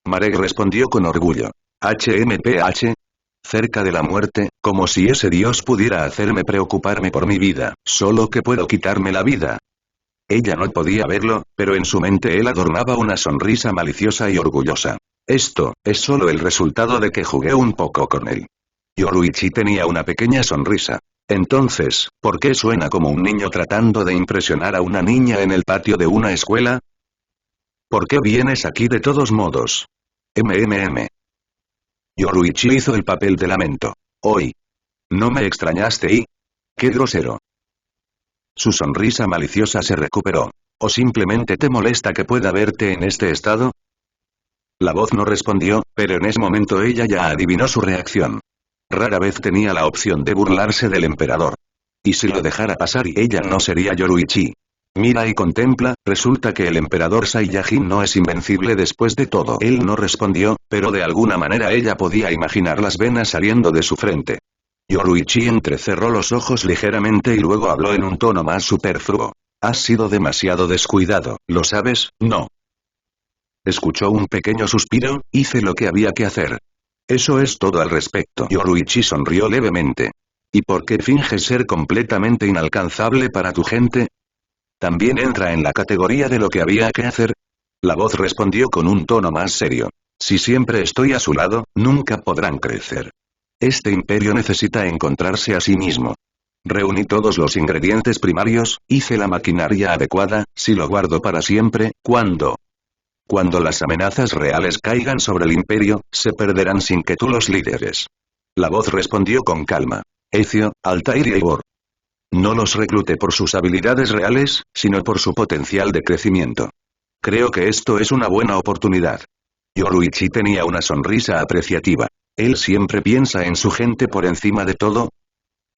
Marek respondió con orgullo. HMPH. Cerca de la muerte, como si ese dios pudiera hacerme preocuparme por mi vida, solo que puedo quitarme la vida. Ella no podía verlo, pero en su mente él adornaba una sonrisa maliciosa y orgullosa. Esto, es solo el resultado de que jugué un poco con él. Yoruichi tenía una pequeña sonrisa. Entonces, ¿por qué suena como un niño tratando de impresionar a una niña en el patio de una escuela? ¿Por qué vienes aquí de todos modos? Yoruichi hizo el papel de lamento. Hoy. ¿No me extrañaste y? ¡Qué grosero! Su sonrisa maliciosa se recuperó. ¿O simplemente te molesta que pueda verte en este estado? La voz no respondió, pero en ese momento ella ya adivinó su reacción. Rara vez tenía la opción de burlarse del emperador. ¿Y si lo dejara pasar y ella no sería Yoruichi? Mira y contempla, resulta que el emperador Saiyajin no es invencible después de todo. Él no respondió, pero de alguna manera ella podía imaginar las venas saliendo de su frente. Yoruichi entrecerró los ojos ligeramente y luego habló en un tono más superfluo. Has sido demasiado descuidado, ¿lo sabes? No. Escuchó un pequeño suspiro, hice lo que había que hacer. Eso es todo al respecto. Yoruichi sonrió levemente. ¿Y por qué finges ser completamente inalcanzable para tu gente? ¿También entra en la categoría de lo que había que hacer? La voz respondió con un tono más serio. Si siempre estoy a su lado, nunca podrán crecer. Este imperio necesita encontrarse a sí mismo. Reuní todos los ingredientes primarios, hice la maquinaria adecuada, si lo guardo para siempre, ¿cuándo? Cuando las amenazas reales caigan sobre el imperio, se perderán sin que tú los lideres. La voz respondió con calma. Ezio, Altair y Eivor. No los recluté por sus habilidades reales, sino por su potencial de crecimiento. Creo que esto es una buena oportunidad. Yoruichi tenía una sonrisa apreciativa. Él siempre piensa en su gente por encima de todo.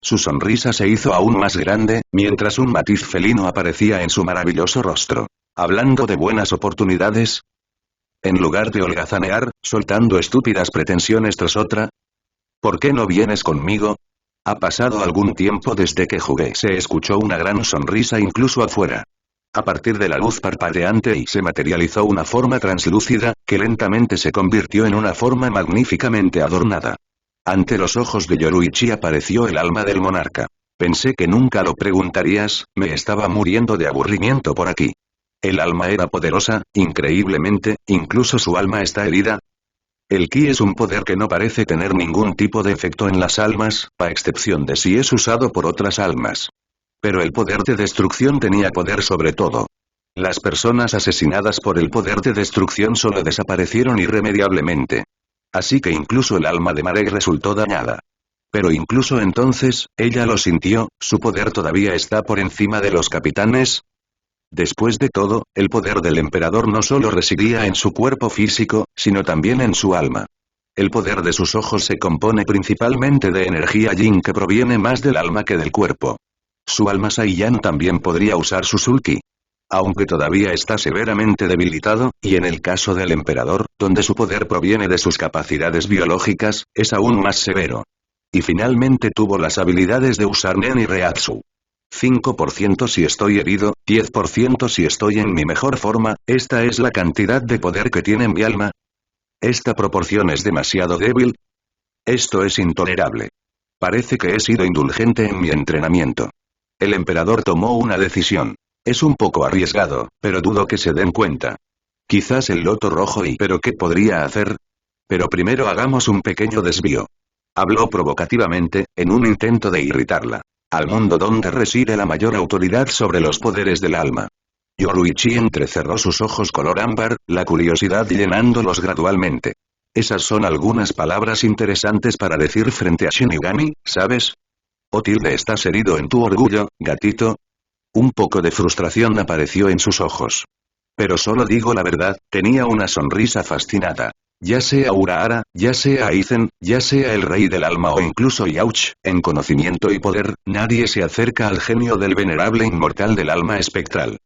Su sonrisa se hizo aún más grande, mientras un matiz felino aparecía en su maravilloso rostro. Hablando de buenas oportunidades. En lugar de holgazanear, soltando estúpidas pretensiones tras otra. ¿Por qué no vienes conmigo? Ha pasado algún tiempo desde que jugué. Se escuchó una gran sonrisa incluso afuera. A partir de la luz parpadeante y se materializó una forma translúcida, que lentamente se convirtió en una forma magníficamente adornada. Ante los ojos de Yoruichi apareció el alma del monarca. Pensé que nunca lo preguntarías, me estaba muriendo de aburrimiento por aquí. El alma era poderosa, increíblemente, incluso su alma está herida. El ki es un poder que no parece tener ningún tipo de efecto en las almas, a excepción de si es usado por otras almas. Pero el poder de destrucción tenía poder sobre todo. Las personas asesinadas por el poder de destrucción solo desaparecieron irremediablemente. Así que incluso el alma de Marek resultó dañada. Pero incluso entonces, ella lo sintió, su poder todavía está por encima de los capitanes. Después de todo, el poder del emperador no solo residía en su cuerpo físico, sino también en su alma. El poder de sus ojos se compone principalmente de energía yin que proviene más del alma que del cuerpo. Su alma Saiyan también podría usar su sulki. Aunque todavía está severamente debilitado, y en el caso del emperador, donde su poder proviene de sus capacidades biológicas, es aún más severo. Y finalmente tuvo las habilidades de usar Nen y Reatsu. 5% si estoy herido, 10% si estoy en mi mejor forma, esta es la cantidad de poder que tiene mi alma. ¿Esta proporción es demasiado débil? Esto es intolerable. Parece que he sido indulgente en mi entrenamiento. El emperador tomó una decisión. Es un poco arriesgado, pero dudo que se den cuenta. Quizás el loto rojo ¿pero qué podría hacer? Pero primero hagamos un pequeño desvío. Habló provocativamente, en un intento de irritarla. Al mundo donde reside la mayor autoridad sobre los poderes del alma. Yoruichi entrecerró sus ojos color ámbar, la curiosidad llenándolos gradualmente. Esas son algunas palabras interesantes para decir frente a Shinigami, ¿sabes? ¿O tilde estás herido en tu orgullo, gatito? Un poco de frustración apareció en sus ojos. Pero solo digo la verdad, tenía una sonrisa fascinada. Ya sea Urahara, ya sea Aizen, ya sea el rey del alma o incluso Yauch, en conocimiento y poder, nadie se acerca al genio del venerable inmortal del alma espectral.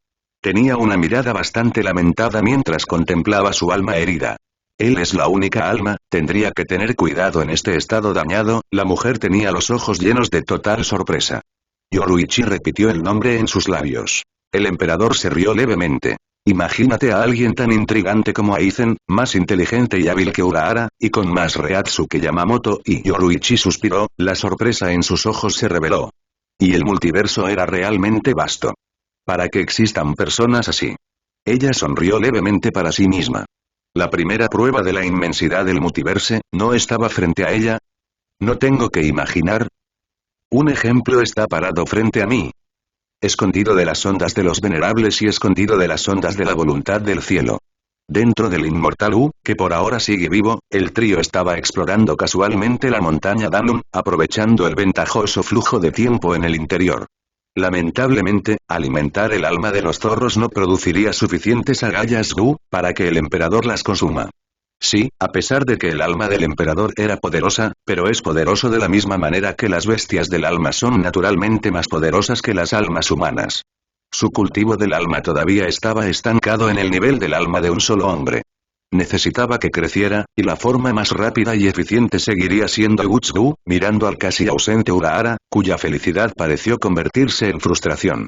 Tenía una mirada bastante lamentada mientras contemplaba su alma herida. Él es la única alma, tendría que tener cuidado en este estado dañado, la mujer tenía los ojos llenos de total sorpresa. Yoruichi repitió el nombre en sus labios. El emperador se rió levemente. Imagínate a alguien tan intrigante como Aizen, más inteligente y hábil que Urahara, y con más Reatsu que Yamamoto, y Yoruichi suspiró, la sorpresa en sus ojos se reveló. Y el multiverso era realmente vasto. Para que existan personas así. Ella sonrió levemente para sí misma. La primera prueba de la inmensidad del multiverso, ¿no estaba frente a ella? No tengo que imaginar. Un ejemplo está parado frente a mí. Escondido de las ondas de los venerables y escondido de las ondas de la voluntad del cielo. Dentro del inmortal U, que por ahora sigue vivo, el trío estaba explorando casualmente la montaña Danum, aprovechando el ventajoso flujo de tiempo en el interior. Lamentablemente, alimentar el alma de los zorros no produciría suficientes agallas U, para que el emperador las consuma. Sí, a pesar de que el alma del emperador era poderosa, pero es poderoso de la misma manera que las bestias del alma son naturalmente más poderosas que las almas humanas. Su cultivo del alma todavía estaba estancado en el nivel del alma de un solo hombre. Necesitaba que creciera, y la forma más rápida y eficiente seguiría siendo Gutsu, mirando al casi ausente Urahara, cuya felicidad pareció convertirse en frustración.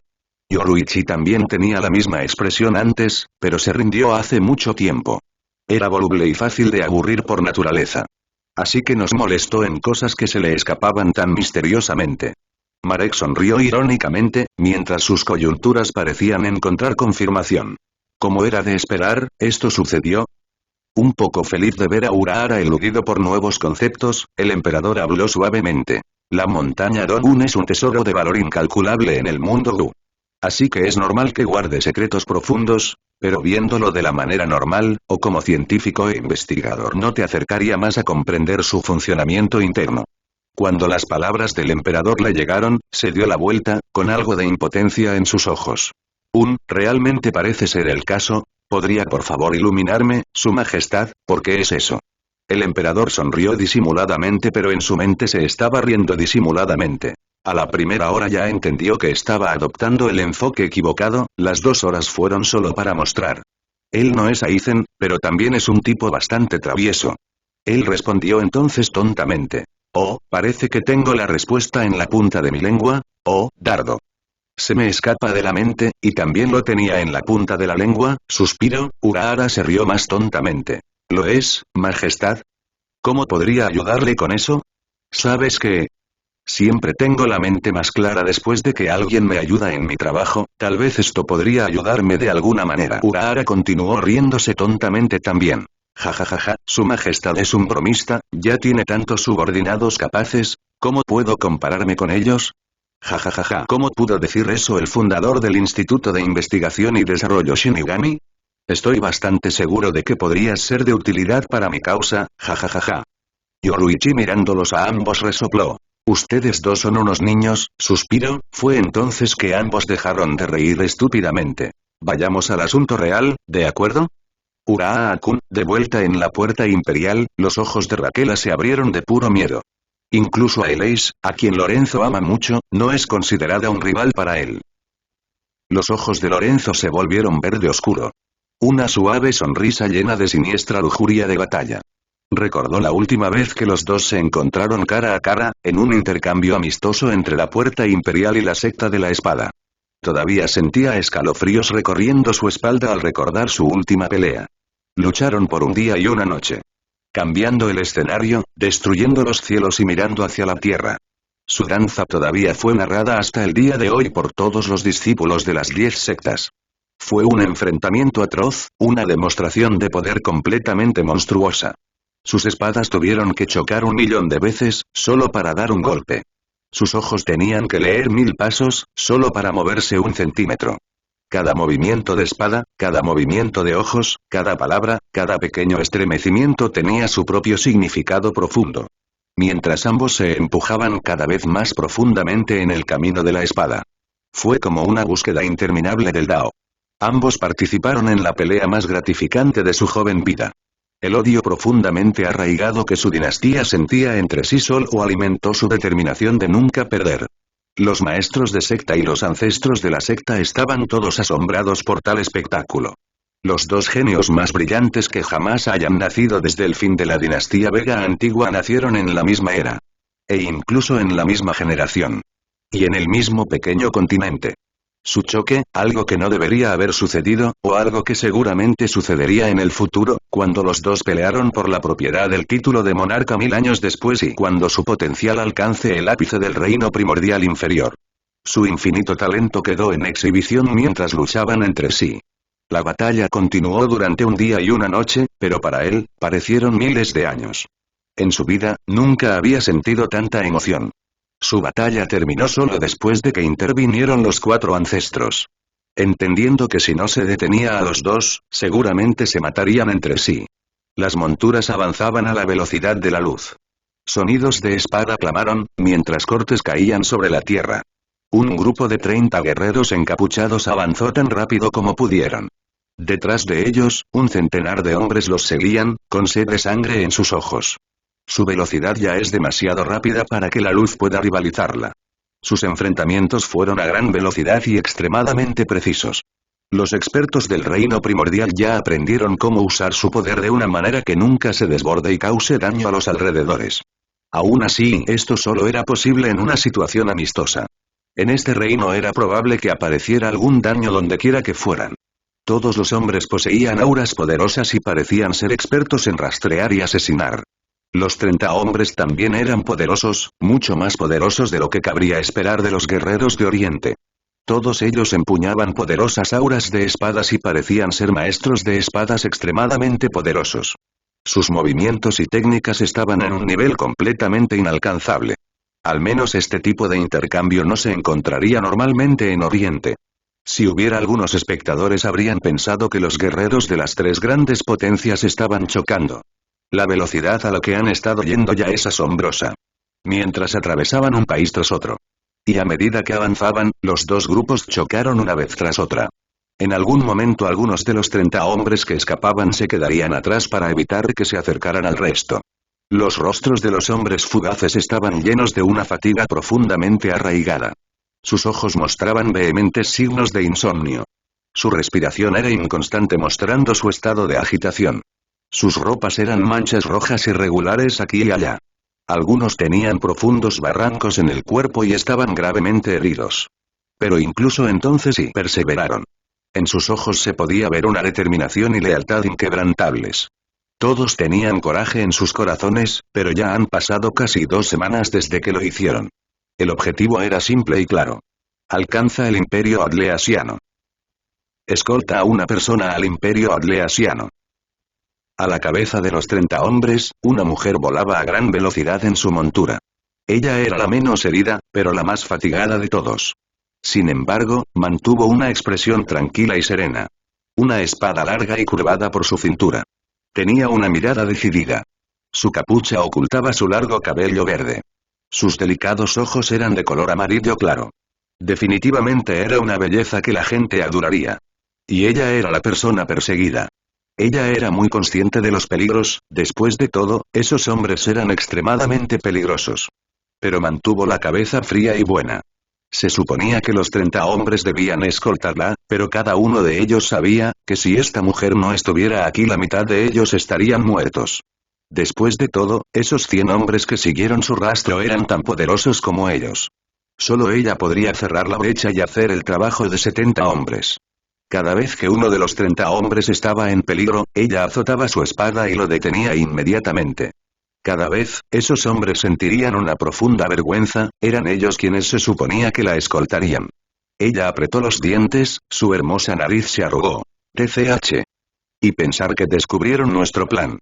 Yoruichi también tenía la misma expresión antes, pero se rindió hace mucho tiempo. Era voluble y fácil de aburrir por naturaleza. Así que nos molestó en cosas que se le escapaban tan misteriosamente. Marek sonrió irónicamente, mientras sus coyunturas parecían encontrar confirmación. Como era de esperar, esto sucedió. Un poco feliz de ver a Urahara eludido por nuevos conceptos, el emperador habló suavemente. La montaña Dogun es un tesoro de valor incalculable en el mundo Gu. Así que es normal que guarde secretos profundos, pero viéndolo de la manera normal, o como científico e investigador no te acercaría más a comprender su funcionamiento interno. Cuando las palabras del emperador le llegaron, se dio la vuelta, con algo de impotencia en sus ojos. ¿Realmente parece ser el caso? ¿Podría por favor iluminarme, su majestad? ¿Por qué es eso? El emperador sonrió disimuladamente, pero en su mente se estaba riendo disimuladamente. A la primera hora ya entendió que estaba adoptando el enfoque equivocado, las 2 horas fueron solo para mostrar. Él no es Aizen, pero también es un tipo bastante travieso. Él respondió entonces tontamente. Oh, parece que tengo la respuesta en la punta de mi lengua. Oh, dardo. Se me escapa de la mente, y también lo tenía en la punta de la lengua, suspiró. Urahara se rió más tontamente. ¿Lo es, majestad? ¿Cómo podría ayudarle con eso? ¿Sabes qué? Siempre tengo la mente más clara después de que alguien me ayuda en mi trabajo, tal vez esto podría ayudarme de alguna manera. Urahara continuó riéndose tontamente también. Jajajaja, su majestad es un bromista, ya tiene tantos subordinados capaces, ¿cómo puedo compararme con ellos? Jajajaja, ¿cómo pudo decir eso el fundador del Instituto de Investigación y Desarrollo Shinigami? Estoy bastante seguro de que podrías ser de utilidad para mi causa, jajajaja. Yoruichi mirándolos a ambos resopló. Ustedes dos son unos niños, suspiró, fue entonces que ambos dejaron de reír estúpidamente. Vayamos al asunto real, ¿de acuerdo? Urahara-kun, de vuelta en la puerta imperial, los ojos de Raquel se abrieron de puro miedo. Incluso a Elise, a quien Lorenzo ama mucho, no es considerada un rival para él. Los ojos de Lorenzo se volvieron verde oscuro. Una suave sonrisa llena de siniestra lujuria de batalla. Recordó la última vez que los dos se encontraron cara a cara, en un intercambio amistoso entre la Puerta Imperial y la Secta de la Espada. Todavía sentía escalofríos recorriendo su espalda al recordar su última pelea. Lucharon por un día y una noche. Cambiando el escenario, destruyendo los cielos y mirando hacia la tierra. Su danza todavía fue narrada hasta el día de hoy por todos los discípulos de las 10 sectas. Fue un enfrentamiento atroz, una demostración de poder completamente monstruosa. Sus espadas tuvieron que chocar 1.000.000 de veces, solo para dar un golpe. Sus ojos tenían que leer 1000 pasos, solo para moverse 1 centímetro. Cada movimiento de espada, cada movimiento de ojos, cada palabra, cada pequeño estremecimiento tenía su propio significado profundo. Mientras ambos se empujaban cada vez más profundamente en el camino de la espada. Fue como una búsqueda interminable del Dao. Ambos participaron en la pelea más gratificante de su joven vida. El odio profundamente arraigado que su dinastía sentía entre sí solo alimentó su determinación de nunca perder. Los maestros de secta y los ancestros de la secta estaban todos asombrados por tal espectáculo. Los dos genios más brillantes que jamás hayan nacido desde el fin de la dinastía Vega antigua nacieron en la misma era. E incluso en la misma generación. Y en el mismo pequeño continente. Su choque, algo que no debería haber sucedido, o algo que seguramente sucedería en el futuro, cuando los dos pelearon por la propiedad del título de monarca 1000 años después y cuando su potencial alcance el ápice del reino primordial inferior. Su infinito talento quedó en exhibición mientras luchaban entre sí. La batalla continuó durante un día y una noche, pero para él, parecieron miles de años. En su vida, nunca había sentido tanta emoción. Su batalla terminó solo después de que intervinieron los 4 ancestros. Entendiendo que si no se detenía a los dos, seguramente se matarían entre sí. Las monturas avanzaban a la velocidad de la luz. Sonidos de espada clamaron, mientras cortes caían sobre la tierra. Un grupo de 30 guerreros encapuchados avanzó tan rápido como pudieron. Detrás de ellos, un centenar de hombres los seguían, con sed de sangre en sus ojos. Su velocidad ya es demasiado rápida para que la luz pueda rivalizarla. Sus enfrentamientos fueron a gran velocidad y extremadamente precisos. Los expertos del reino primordial ya aprendieron cómo usar su poder de una manera que nunca se desborde y cause daño a los alrededores. Aún así, esto solo era posible en una situación amistosa. En este reino era probable que apareciera algún daño donde quiera que fueran. Todos los hombres poseían auras poderosas y parecían ser expertos en rastrear y asesinar. Los 30 hombres también eran poderosos, mucho más poderosos de lo que cabría esperar de los guerreros de Oriente. Todos ellos empuñaban poderosas auras de espadas y parecían ser maestros de espadas extremadamente poderosos. Sus movimientos y técnicas estaban en un nivel completamente inalcanzable. Al menos este tipo de intercambio no se encontraría normalmente en Oriente. Si hubiera algunos espectadores habrían pensado que los guerreros de las 3 grandes potencias estaban chocando. La velocidad a la que han estado yendo ya es asombrosa. mientras atravesaban un país tras otro. Y a medida que avanzaban, los dos grupos chocaron una vez tras otra. En algún momento algunos de los 30 hombres que escapaban se quedarían atrás para evitar que se acercaran al resto. Los rostros de los hombres fugaces estaban llenos de una fatiga profundamente arraigada. Sus ojos mostraban vehementes signos de insomnio. Su respiración era inconstante mostrando su estado de agitación. Sus ropas eran manchas rojas irregulares aquí y allá. Algunos tenían profundos barrancos en el cuerpo y estaban gravemente heridos. Pero incluso entonces sí perseveraron. En sus ojos se podía ver una determinación y lealtad inquebrantables. Todos tenían coraje en sus corazones, pero ya han pasado casi 2 semanas desde que lo hicieron. El objetivo era simple y claro. Alcanza el Imperio Adleasiano. Escolta a una persona al Imperio Adleasiano. A la cabeza de los 30 hombres, una mujer volaba a gran velocidad en su montura. Ella era la menos herida, pero la más fatigada de todos. Sin embargo, mantuvo una expresión tranquila y serena. Una espada larga y curvada por su cintura. Tenía una mirada decidida. Su capucha ocultaba su largo cabello verde. Sus delicados ojos eran de color amarillo claro. Definitivamente era una belleza que la gente adoraría. Y ella era la persona perseguida. Ella era muy consciente de los peligros, después de todo, esos hombres eran extremadamente peligrosos. Pero mantuvo la cabeza fría y buena. Se suponía que los 30 hombres debían escoltarla, pero cada uno de ellos sabía, que si esta mujer no estuviera aquí la mitad de ellos estarían muertos. Después de todo, esos 100 hombres que siguieron su rastro eran tan poderosos como ellos. Solo ella podría cerrar la brecha y hacer el trabajo de 70 hombres. Cada vez que uno de los 30 hombres estaba en peligro, ella azotaba su espada y lo detenía inmediatamente. Cada vez, esos hombres sentirían una profunda vergüenza, eran ellos quienes se suponía que la escoltarían. Ella apretó los dientes, su hermosa nariz se arrugó. TCH. Y pensar que descubrieron nuestro plan.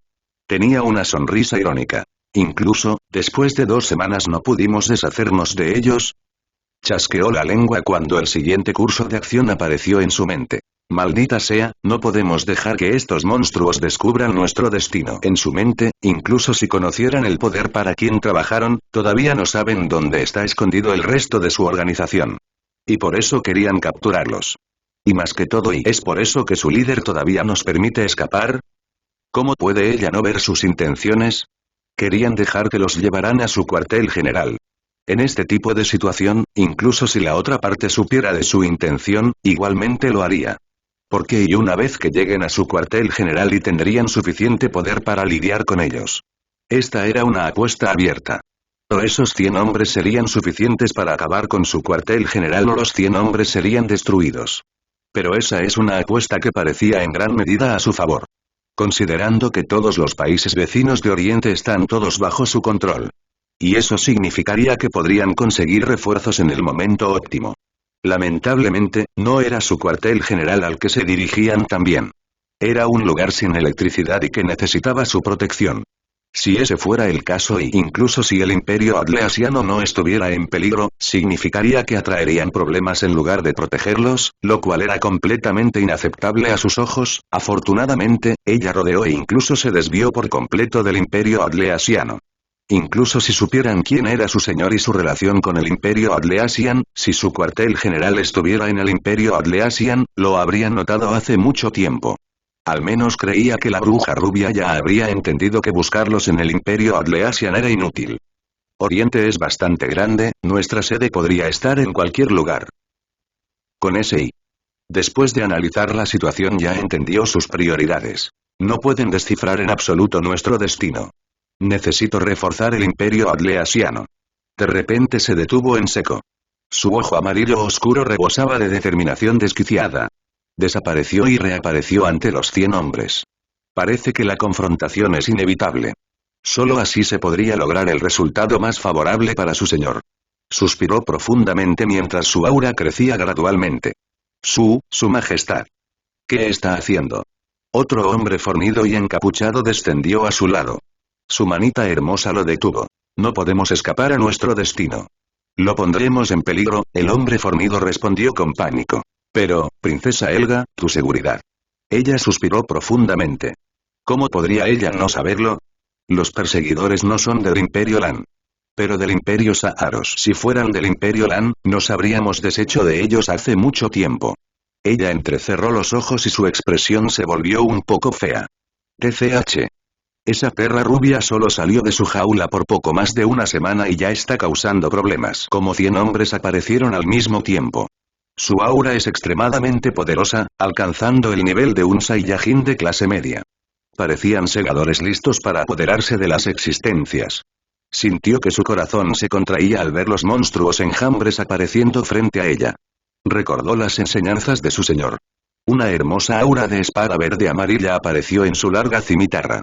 Tenía una sonrisa irónica. Incluso, después de 2 semanas no pudimos deshacernos de ellos. Chasqueó la lengua cuando el siguiente curso de acción apareció en su mente. Maldita sea, no podemos dejar que estos monstruos descubran nuestro destino. En su mente, incluso si conocieran el poder para quien trabajaron, todavía no saben dónde está escondido el resto de su organización. Y por eso querían capturarlos. Y más que todo, y es por eso que su líder todavía nos permite escapar. ¿Cómo puede ella no ver sus intenciones? Querían dejar que los llevaran a su cuartel general. En este tipo de situación, incluso si la otra parte supiera de su intención, igualmente lo haría. Porque y una vez que lleguen a su cuartel general y tendrían suficiente poder para lidiar con ellos. Esta era una apuesta abierta. O esos 100 hombres serían suficientes para acabar con su cuartel general o los 100 hombres serían destruidos. Pero esa es una apuesta que parecía en gran medida a su favor. Considerando que todos los países vecinos de Oriente están todos bajo su control. Y eso significaría que podrían conseguir refuerzos en el momento óptimo. Lamentablemente, no era su cuartel general al que se dirigían también. Era un lugar sin electricidad y que necesitaba su protección. Si ese fuera el caso y incluso si el Imperio Adleasiano no estuviera en peligro, significaría que atraerían problemas en lugar de protegerlos, lo cual era completamente inaceptable a sus ojos. Afortunadamente, ella rodeó e incluso se desvió por completo del Imperio Adleasiano. Incluso si supieran quién era su señor y su relación con el Imperio Adleasian, si su cuartel general estuviera en el Imperio Adleasian, lo habrían notado hace mucho tiempo. Al menos creía que la bruja rubia ya habría entendido que buscarlos en el Imperio Adleasian era inútil. Oriente es bastante grande, nuestra sede podría estar en cualquier lugar. Con ese y. Después de analizar la situación ya entendió sus prioridades. No pueden descifrar en absoluto nuestro destino. Necesito reforzar el Imperio Adleasiano. De repente se detuvo en seco. Su ojo amarillo oscuro rebosaba de determinación desquiciada. Desapareció y reapareció ante los 100 hombres. Parece que la confrontación es inevitable. Solo así se podría lograr el resultado más favorable para su señor. Suspiró profundamente mientras su aura crecía gradualmente. Su majestad. ¿Qué está haciendo? Otro hombre fornido y encapuchado descendió a su lado. Su manita hermosa lo detuvo. No podemos escapar a nuestro destino. Lo pondremos en peligro, el hombre fornido respondió con pánico. Pero, princesa Elga, tu seguridad. Ella suspiró profundamente. ¿Cómo podría ella no saberlo? Los perseguidores no son del Imperio Lan. Pero del Imperio Saaros. Si fueran del Imperio Lan, nos habríamos deshecho de ellos hace mucho tiempo. Ella entrecerró los ojos y su expresión se volvió un poco fea. TCH. Esa perra rubia solo salió de su jaula por poco más de una semana y ya está causando problemas. Como 100 hombres aparecieron al mismo tiempo. Su aura es extremadamente poderosa, alcanzando el nivel de un Saiyajin de clase media. Parecían segadores listos para apoderarse de las existencias. Sintió que su corazón se contraía al ver los monstruos enjambres apareciendo frente a ella. Recordó las enseñanzas de su señor. Una hermosa aura de espada verde amarilla apareció en su larga cimitarra.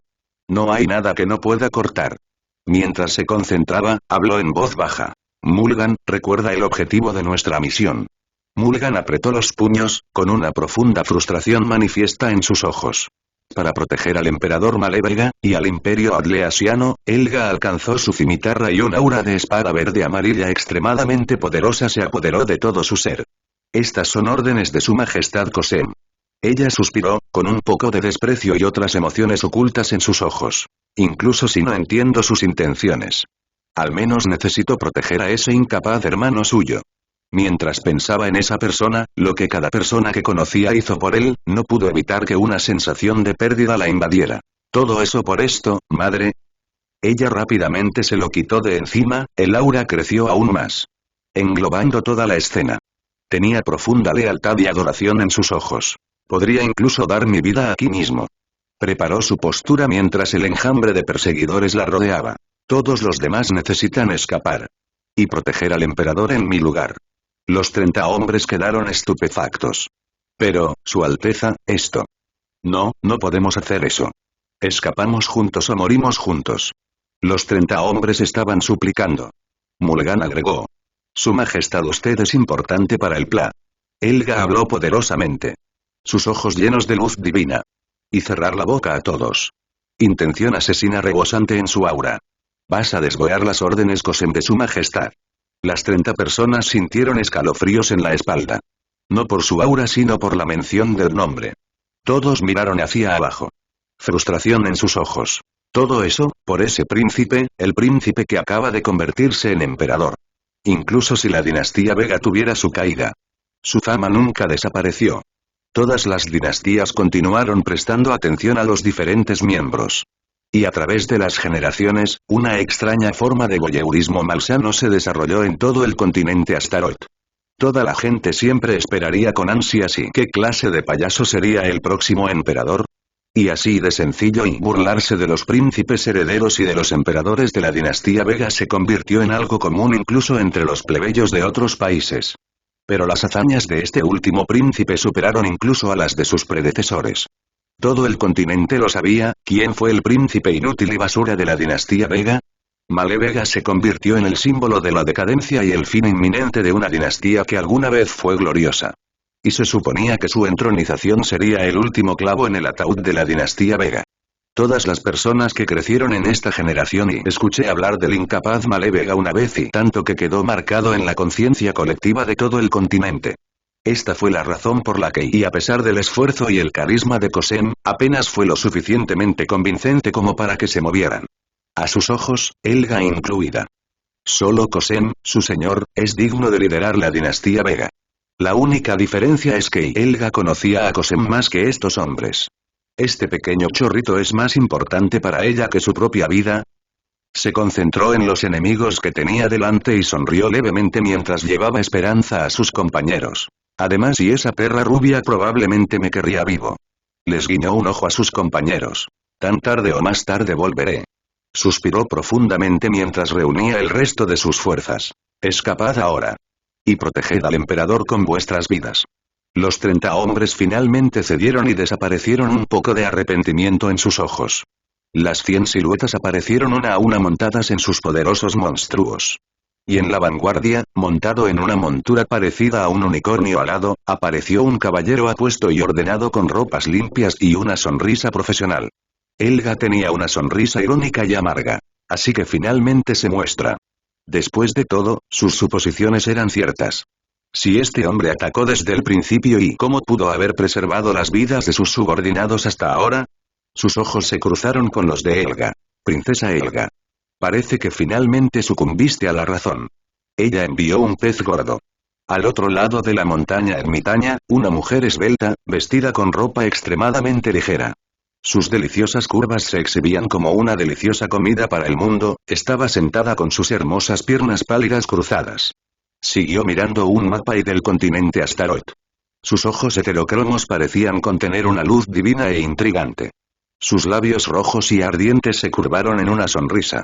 No hay nada que no pueda cortar. Mientras se concentraba, habló en voz baja. Mulgan, recuerda el objetivo de nuestra misión. Mulgan apretó los puños, con una profunda frustración manifiesta en sus ojos. Para proteger al emperador Malévega, y al imperio adleasiano, Helga alcanzó su cimitarra y un aura de espada verde amarilla extremadamente poderosa se apoderó de todo su ser. Estas son órdenes de su majestad Kosem. Ella suspiró, con un poco de desprecio y otras emociones ocultas en sus ojos. Incluso si no entiendo sus intenciones. Al menos necesito proteger a ese incapaz hermano suyo. Mientras pensaba en esa persona, lo que cada persona que conocía hizo por él, no pudo evitar que una sensación de pérdida la invadiera. ¿Todo eso por esto, madre? Ella rápidamente se lo quitó de encima, el aura creció aún más. Englobando toda la escena. Tenía profunda lealtad y adoración en sus ojos. Podría incluso dar mi vida aquí mismo. Preparó su postura mientras el enjambre de perseguidores la rodeaba. Todos los demás necesitan escapar. Y proteger al emperador en mi lugar. Los 30 hombres quedaron estupefactos. Pero, Su Alteza, esto. No, no podemos hacer eso. Escapamos juntos o morimos juntos. Los 30 hombres estaban suplicando. Mulgan agregó. Su Majestad, usted es importante para el plan. Helga habló poderosamente. Sus ojos llenos de luz divina. Y cerrar la boca a todos. Intención asesina rebosante en su aura. Vas a desviar las órdenes Kosem de Su Majestad. Las 30 personas sintieron escalofríos en la espalda. No por su aura sino por la mención del nombre. Todos miraron hacia abajo. Frustración en sus ojos. Todo eso, por ese príncipe, el príncipe que acaba de convertirse en emperador. Incluso si la dinastía Vega tuviera su caída. Su fama nunca desapareció. Todas las dinastías continuaron prestando atención a los diferentes miembros. Y a través de las generaciones, una extraña forma de voyeurismo malsano se desarrolló en todo el continente Astaroth. Toda la gente siempre esperaría con ansias y qué clase de payaso sería el próximo emperador. Y así de sencillo y burlarse de los príncipes herederos y de los emperadores de la dinastía Vega se convirtió en algo común incluso entre los plebeyos de otros países. Pero las hazañas de este último príncipe superaron incluso a las de sus predecesores. Todo el continente lo sabía. ¿Quién fue el príncipe inútil y basura de la dinastía Vega? Malévega se convirtió en el símbolo de la decadencia y el fin inminente de una dinastía que alguna vez fue gloriosa. Y se suponía que su entronización sería el último clavo en el ataúd de la dinastía Vega. Todas las personas que crecieron en esta generación y escuché hablar del incapaz Malévega una vez y tanto que quedó marcado en la conciencia colectiva de todo el continente. Esta fue la razón por la que, y a pesar del esfuerzo y el carisma de Kosem, apenas fue lo suficientemente convincente como para que se movieran. A sus ojos, Helga incluida. Solo Kosem, su señor, es digno de liderar la dinastía Vega. La única diferencia es que Helga conocía a Kosem más que estos hombres. Este pequeño chorrito es más importante para ella que su propia vida. Se concentró en los enemigos que tenía delante y sonrió levemente mientras llevaba esperanza a sus compañeros. Además, y esa perra rubia probablemente me querría vivo. Les guiñó un ojo a sus compañeros. Tan tarde o más tarde volveré. Suspiró profundamente mientras reunía el resto de sus fuerzas. Escapad ahora. Y proteged al emperador con vuestras vidas. Los 30 hombres finalmente cedieron y desaparecieron un poco de arrepentimiento en sus ojos. Las 100 siluetas aparecieron una a una montadas en sus poderosos monstruos. Y en la vanguardia, montado en una montura parecida a un unicornio alado, apareció un caballero apuesto y ordenado con ropas limpias y una sonrisa profesional. Helga tenía una sonrisa irónica y amarga. Así que finalmente se muestra. Después de todo, sus suposiciones eran ciertas. Si este hombre atacó desde el principio y cómo pudo haber preservado las vidas de sus subordinados hasta ahora. Sus ojos se cruzaron con los de Helga. Princesa Helga. Parece que finalmente sucumbiste a la razón. Ella envió un pez gordo. Al otro lado de la montaña ermitaña, una mujer esbelta, vestida con ropa extremadamente ligera. Sus deliciosas curvas se exhibían como una deliciosa comida para el mundo, estaba sentada con sus hermosas piernas pálidas cruzadas. Siguió mirando un mapa y del continente Astaroth. Sus ojos heterocromos parecían contener una luz divina e intrigante. Sus labios rojos y ardientes se curvaron en una sonrisa.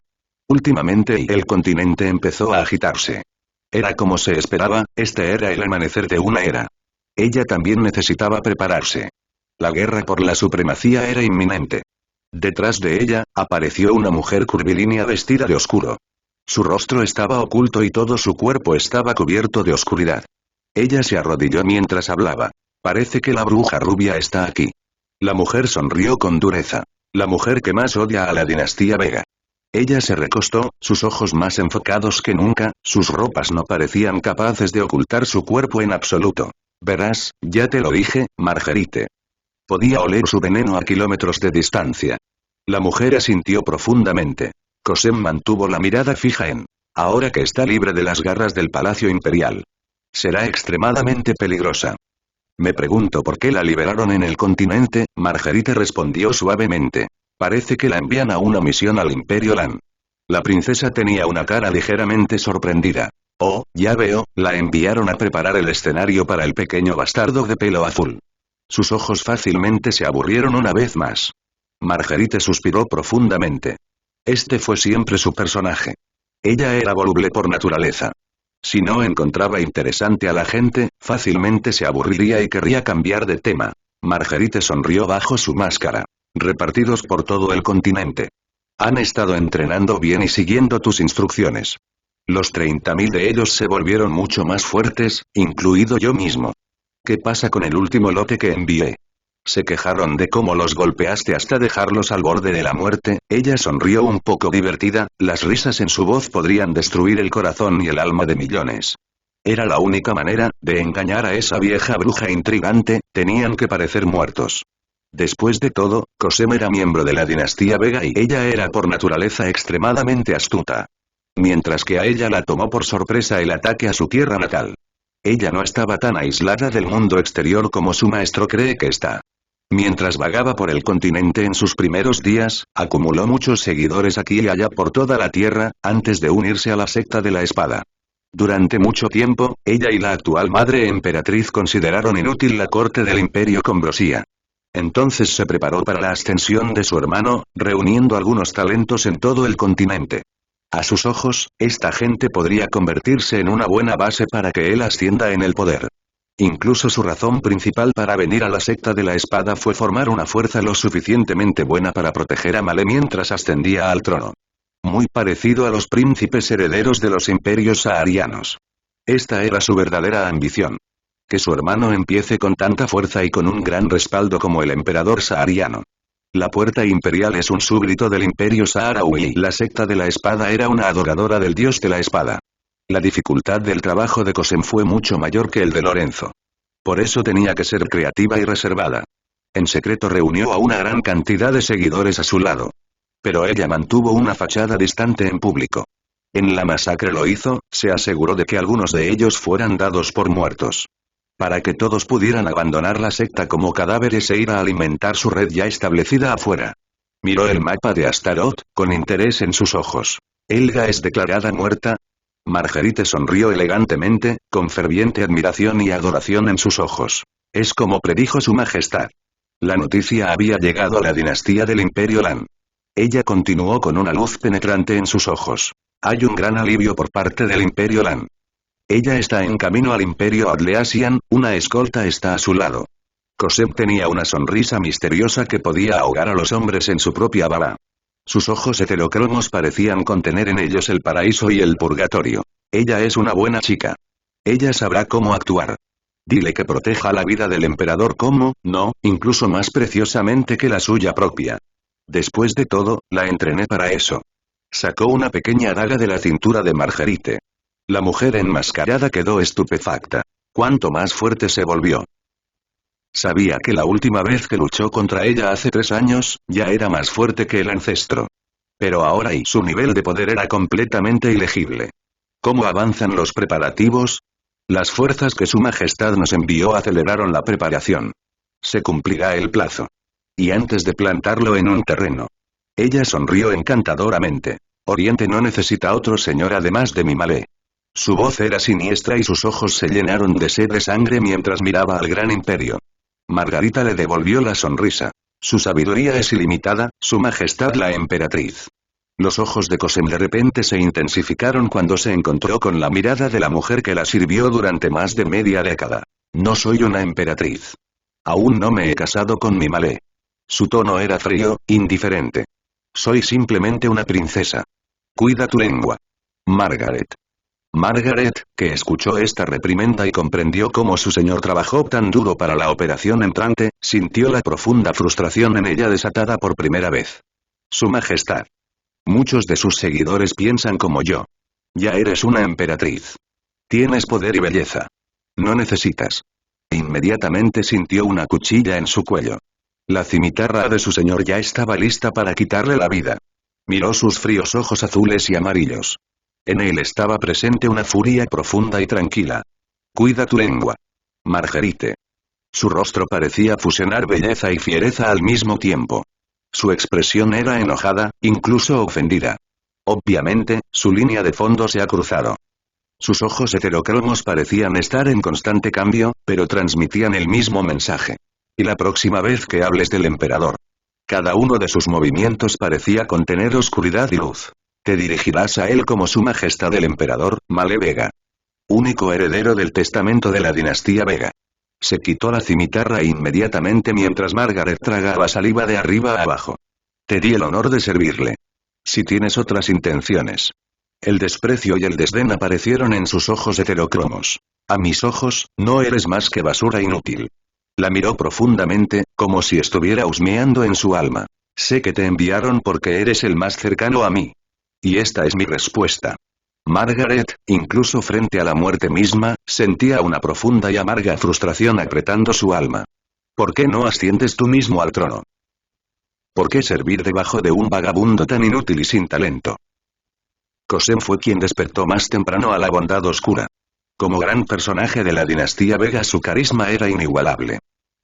Últimamente el continente empezó a agitarse. Era como se esperaba, este era el amanecer de una era. Ella también necesitaba prepararse. La guerra por la supremacía era inminente. Detrás de ella, apareció una mujer curvilínea vestida de oscuro. Su rostro estaba oculto y todo su cuerpo estaba cubierto de oscuridad. Ella se arrodilló mientras hablaba. Parece que la bruja rubia está aquí. La mujer sonrió con dureza. La mujer que más odia a la dinastía Vega. Ella se recostó, sus ojos más enfocados que nunca, sus ropas no parecían capaces de ocultar su cuerpo en absoluto. Verás, ya te lo dije, Marguerite. Podía oler su veneno a kilómetros de distancia. La mujer asintió profundamente. Cosem mantuvo la mirada fija en. Ahora que está libre de las garras del Palacio Imperial. Será extremadamente peligrosa. Me pregunto por qué la liberaron en el continente, Marguerite respondió suavemente. Parece que la envían a una misión al Imperio Lan. La princesa tenía una cara ligeramente sorprendida. Oh, ya veo, la enviaron a preparar el escenario para el pequeño bastardo de pelo azul. Sus ojos fácilmente se aburrieron una vez más. Marguerite suspiró profundamente. Este fue siempre su personaje. Ella era voluble por naturaleza. Si no encontraba interesante a la gente, fácilmente se aburriría y querría cambiar de tema. Marguerite sonrió bajo su máscara. Repartidos por todo el continente. Han estado entrenando bien y siguiendo tus instrucciones. Los 30.000 de ellos se volvieron mucho más fuertes, incluido yo mismo. ¿Qué pasa con el último lote que envié? Se quejaron de cómo los golpeaste hasta dejarlos al borde de la muerte. Ella sonrió un poco divertida, las risas en su voz podrían destruir el corazón y el alma de millones. Era la única manera de engañar a esa vieja bruja intrigante, tenían que parecer muertos. Después de todo, Cosem era miembro de la dinastía Vega y ella era por naturaleza extremadamente astuta. Mientras que a ella la tomó por sorpresa el ataque a su tierra natal. Ella no estaba tan aislada del mundo exterior como su maestro cree que está. Mientras vagaba por el continente en sus primeros días, acumuló muchos seguidores aquí y allá por toda la tierra, antes de unirse a la secta de la espada. Durante mucho tiempo, ella y la actual madre emperatriz consideraron inútil la corte del imperio con Brosía. Entonces se preparó para la ascensión de su hermano, reuniendo algunos talentos en todo el continente. A sus ojos, esta gente podría convertirse en una buena base para que él ascienda en el poder. Incluso su razón principal para venir a la secta de la espada fue formar una fuerza lo suficientemente buena para proteger a Male mientras ascendía al trono. Muy parecido a los príncipes herederos de los imperios saharianos. Esta era su verdadera ambición. Que su hermano empiece con tanta fuerza y con un gran respaldo como el emperador sahariano. La puerta imperial es un súbdito del imperio saharaui y la secta de la espada era una adoradora del dios de la espada. La dificultad del trabajo de Cosem fue mucho mayor que el de Lorenzo. Por eso tenía que ser creativa y reservada. En secreto reunió a una gran cantidad de seguidores a su lado. Pero ella mantuvo una fachada distante en público. En la masacre lo hizo, se aseguró de que algunos de ellos fueran dados por muertos. Para que todos pudieran abandonar la secta como cadáveres e ir a alimentar su red ya establecida afuera. Miró el mapa de Astaroth, con interés en sus ojos. ¿Elga es declarada muerta? Marguerite sonrió elegantemente, con ferviente admiración y adoración en sus ojos. Es como predijo su majestad. La noticia había llegado a la dinastía del Imperio Lan. Ella continuó con una luz penetrante en sus ojos. Hay un gran alivio por parte del Imperio Lan. Ella está en camino al Imperio Adleasian, una escolta está a su lado. Cosem tenía una sonrisa misteriosa que podía ahogar a los hombres en su propia baba. Sus ojos heterocromos parecían contener en ellos el paraíso y el purgatorio. Ella es una buena chica. Ella sabrá cómo actuar. Dile que proteja la vida del emperador como, no, incluso más preciosamente que la suya propia. Después de todo, la entrené para eso. Sacó una pequeña daga de la cintura de Marguerite. La mujer enmascarada quedó estupefacta. Cuanto más fuerte se volvió. Sabía que la última vez que luchó contra ella hace 3 años, ya era más fuerte que el ancestro. Pero ahora su nivel de poder era completamente ilegible. ¿Cómo avanzan los preparativos? Las fuerzas que su majestad nos envió aceleraron la preparación. Se cumplirá el plazo. Y antes de plantarlo en un terreno. Ella sonrió encantadoramente. Oriente no necesita otro señor además de mi Malé. Su voz era siniestra y sus ojos se llenaron de sed de sangre mientras miraba al gran imperio. Margarita le devolvió la sonrisa. Su sabiduría es ilimitada, su majestad la emperatriz. Los ojos de Cosem de repente se intensificaron cuando se encontró con la mirada de la mujer que la sirvió durante más de media década. No soy una emperatriz. Aún no me he casado con mi Malé. Su tono era frío, indiferente. Soy simplemente una princesa. Cuida tu lengua. Margaret. Margaret, que escuchó esta reprimenda y comprendió cómo su señor trabajó tan duro para la operación entrante, sintió la profunda frustración en ella desatada por primera vez. Su majestad. Muchos de sus seguidores piensan como yo. Ya eres una emperatriz. Tienes poder y belleza. No necesitas. Inmediatamente sintió una cuchilla en su cuello. La cimitarra de su señor ya estaba lista para quitarle la vida. Miró sus fríos ojos azules y amarillos. En él estaba presente una furia profunda y tranquila. Cuida tu lengua. Marguerite. Su rostro parecía fusionar belleza y fiereza al mismo tiempo. Su expresión era enojada, incluso ofendida. Obviamente, su línea de fondo se ha cruzado. Sus ojos heterocromos parecían estar en constante cambio, pero transmitían el mismo mensaje. Y la próxima vez que hables del emperador. Cada uno de sus movimientos parecía contener oscuridad y luz. Te dirigirás a él como su majestad el emperador, Malé Vega. Único heredero del testamento de la dinastía Vega. Se quitó la cimitarra inmediatamente mientras Margaret tragaba saliva de arriba a abajo. Te di el honor de servirle. Si tienes otras intenciones. El desprecio y el desdén aparecieron en sus ojos heterocromos. A mis ojos, no eres más que basura inútil. La miró profundamente, como si estuviera husmeando en su alma. Sé que te enviaron porque eres el más cercano a mí. Y esta es mi respuesta. Margaret, incluso frente a la muerte misma, sentía una profunda y amarga frustración apretando su alma. ¿Por qué no asciendes tú mismo al trono? ¿Por qué servir debajo de un vagabundo tan inútil y sin talento? Cosem fue quien despertó más temprano a la bondad oscura. Como gran personaje de la dinastía Vega su carisma era inigualable.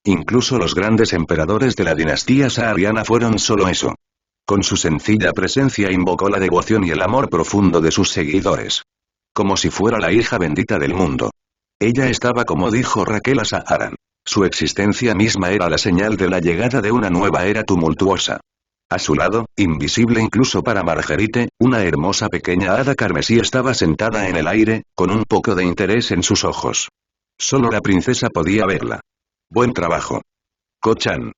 Incluso los grandes emperadores de la dinastía sahariana fueron solo eso. Con su sencilla presencia invocó la devoción y el amor profundo de sus seguidores. Como si fuera la hija bendita del mundo. Ella estaba como dijo Raquel a Saharan. Su existencia misma era la señal de la llegada de una nueva era tumultuosa. A su lado, invisible incluso para Marguerite, una hermosa pequeña hada carmesí estaba sentada en el aire, con un poco de interés en sus ojos. Solo la princesa podía verla. Buen trabajo. Ko-chan.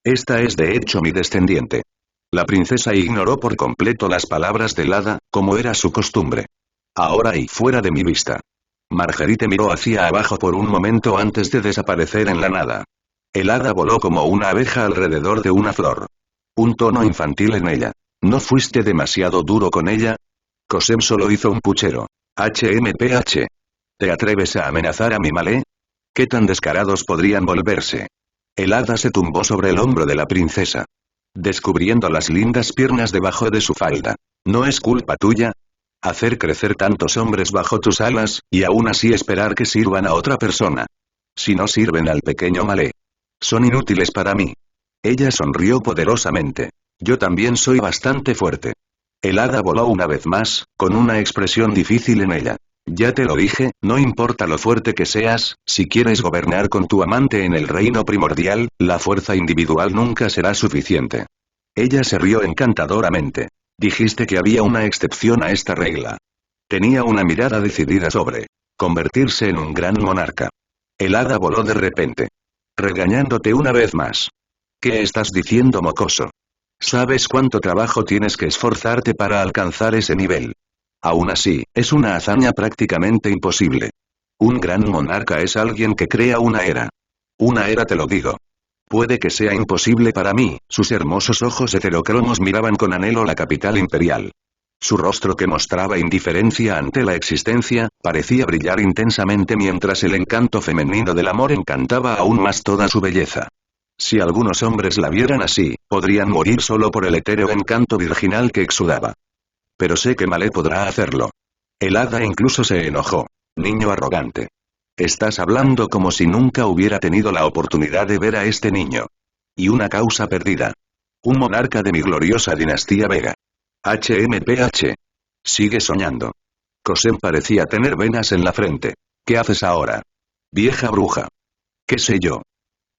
Esta es de hecho mi descendiente. La princesa ignoró por completo las palabras del hada, como era su costumbre. Ahora y fuera de mi vista. Marguerite miró hacia abajo por un momento antes de desaparecer en la nada. El hada voló como una abeja alrededor de una flor. Un tono infantil en ella. ¿No fuiste demasiado duro con ella? Cosem solo hizo un puchero. HMPH. ¿Te atreves a amenazar a mi Malé? ¿Qué tan descarados podrían volverse? El hada se tumbó sobre el hombro de la princesa. Descubriendo las lindas piernas debajo de su falda. ¿No es culpa tuya? Hacer crecer tantos hombres bajo tus alas, y aún así esperar que sirvan a otra persona. Si no sirven al pequeño Malé. Son inútiles para mí. Ella sonrió poderosamente. Yo también soy bastante fuerte. El hada voló una vez más, con una expresión difícil en ella. Ya te lo dije, no importa lo fuerte que seas, si quieres gobernar con tu amante en el reino primordial, la fuerza individual nunca será suficiente. Ella se rió encantadoramente. Dijiste que había una excepción a esta regla. Tenía una mirada decidida sobre convertirse en un gran monarca. El hada voló de repente. Regañándote una vez más. ¿Qué estás diciendo, mocoso? ¿Sabes cuánto trabajo tienes que esforzarte para alcanzar ese nivel? Aún así, es una hazaña prácticamente imposible. Un gran monarca es alguien que crea una era. Una era te lo digo. Puede que sea imposible para mí, sus hermosos ojos heterocromos miraban con anhelo la capital imperial. Su rostro que mostraba indiferencia ante la existencia, parecía brillar intensamente mientras el encanto femenino del amor encantaba aún más toda su belleza. Si algunos hombres la vieran así, podrían morir solo por el etéreo encanto virginal que exudaba. Pero sé que Malé podrá hacerlo. El hada incluso se enojó. Niño arrogante. Estás hablando como si nunca hubiera tenido la oportunidad de ver a este niño. Y una causa perdida. Un monarca de mi gloriosa dinastía Vega. HMPH. Sigue soñando. Cosem parecía tener venas en la frente. ¿Qué haces ahora? Vieja bruja. ¿Qué sé yo?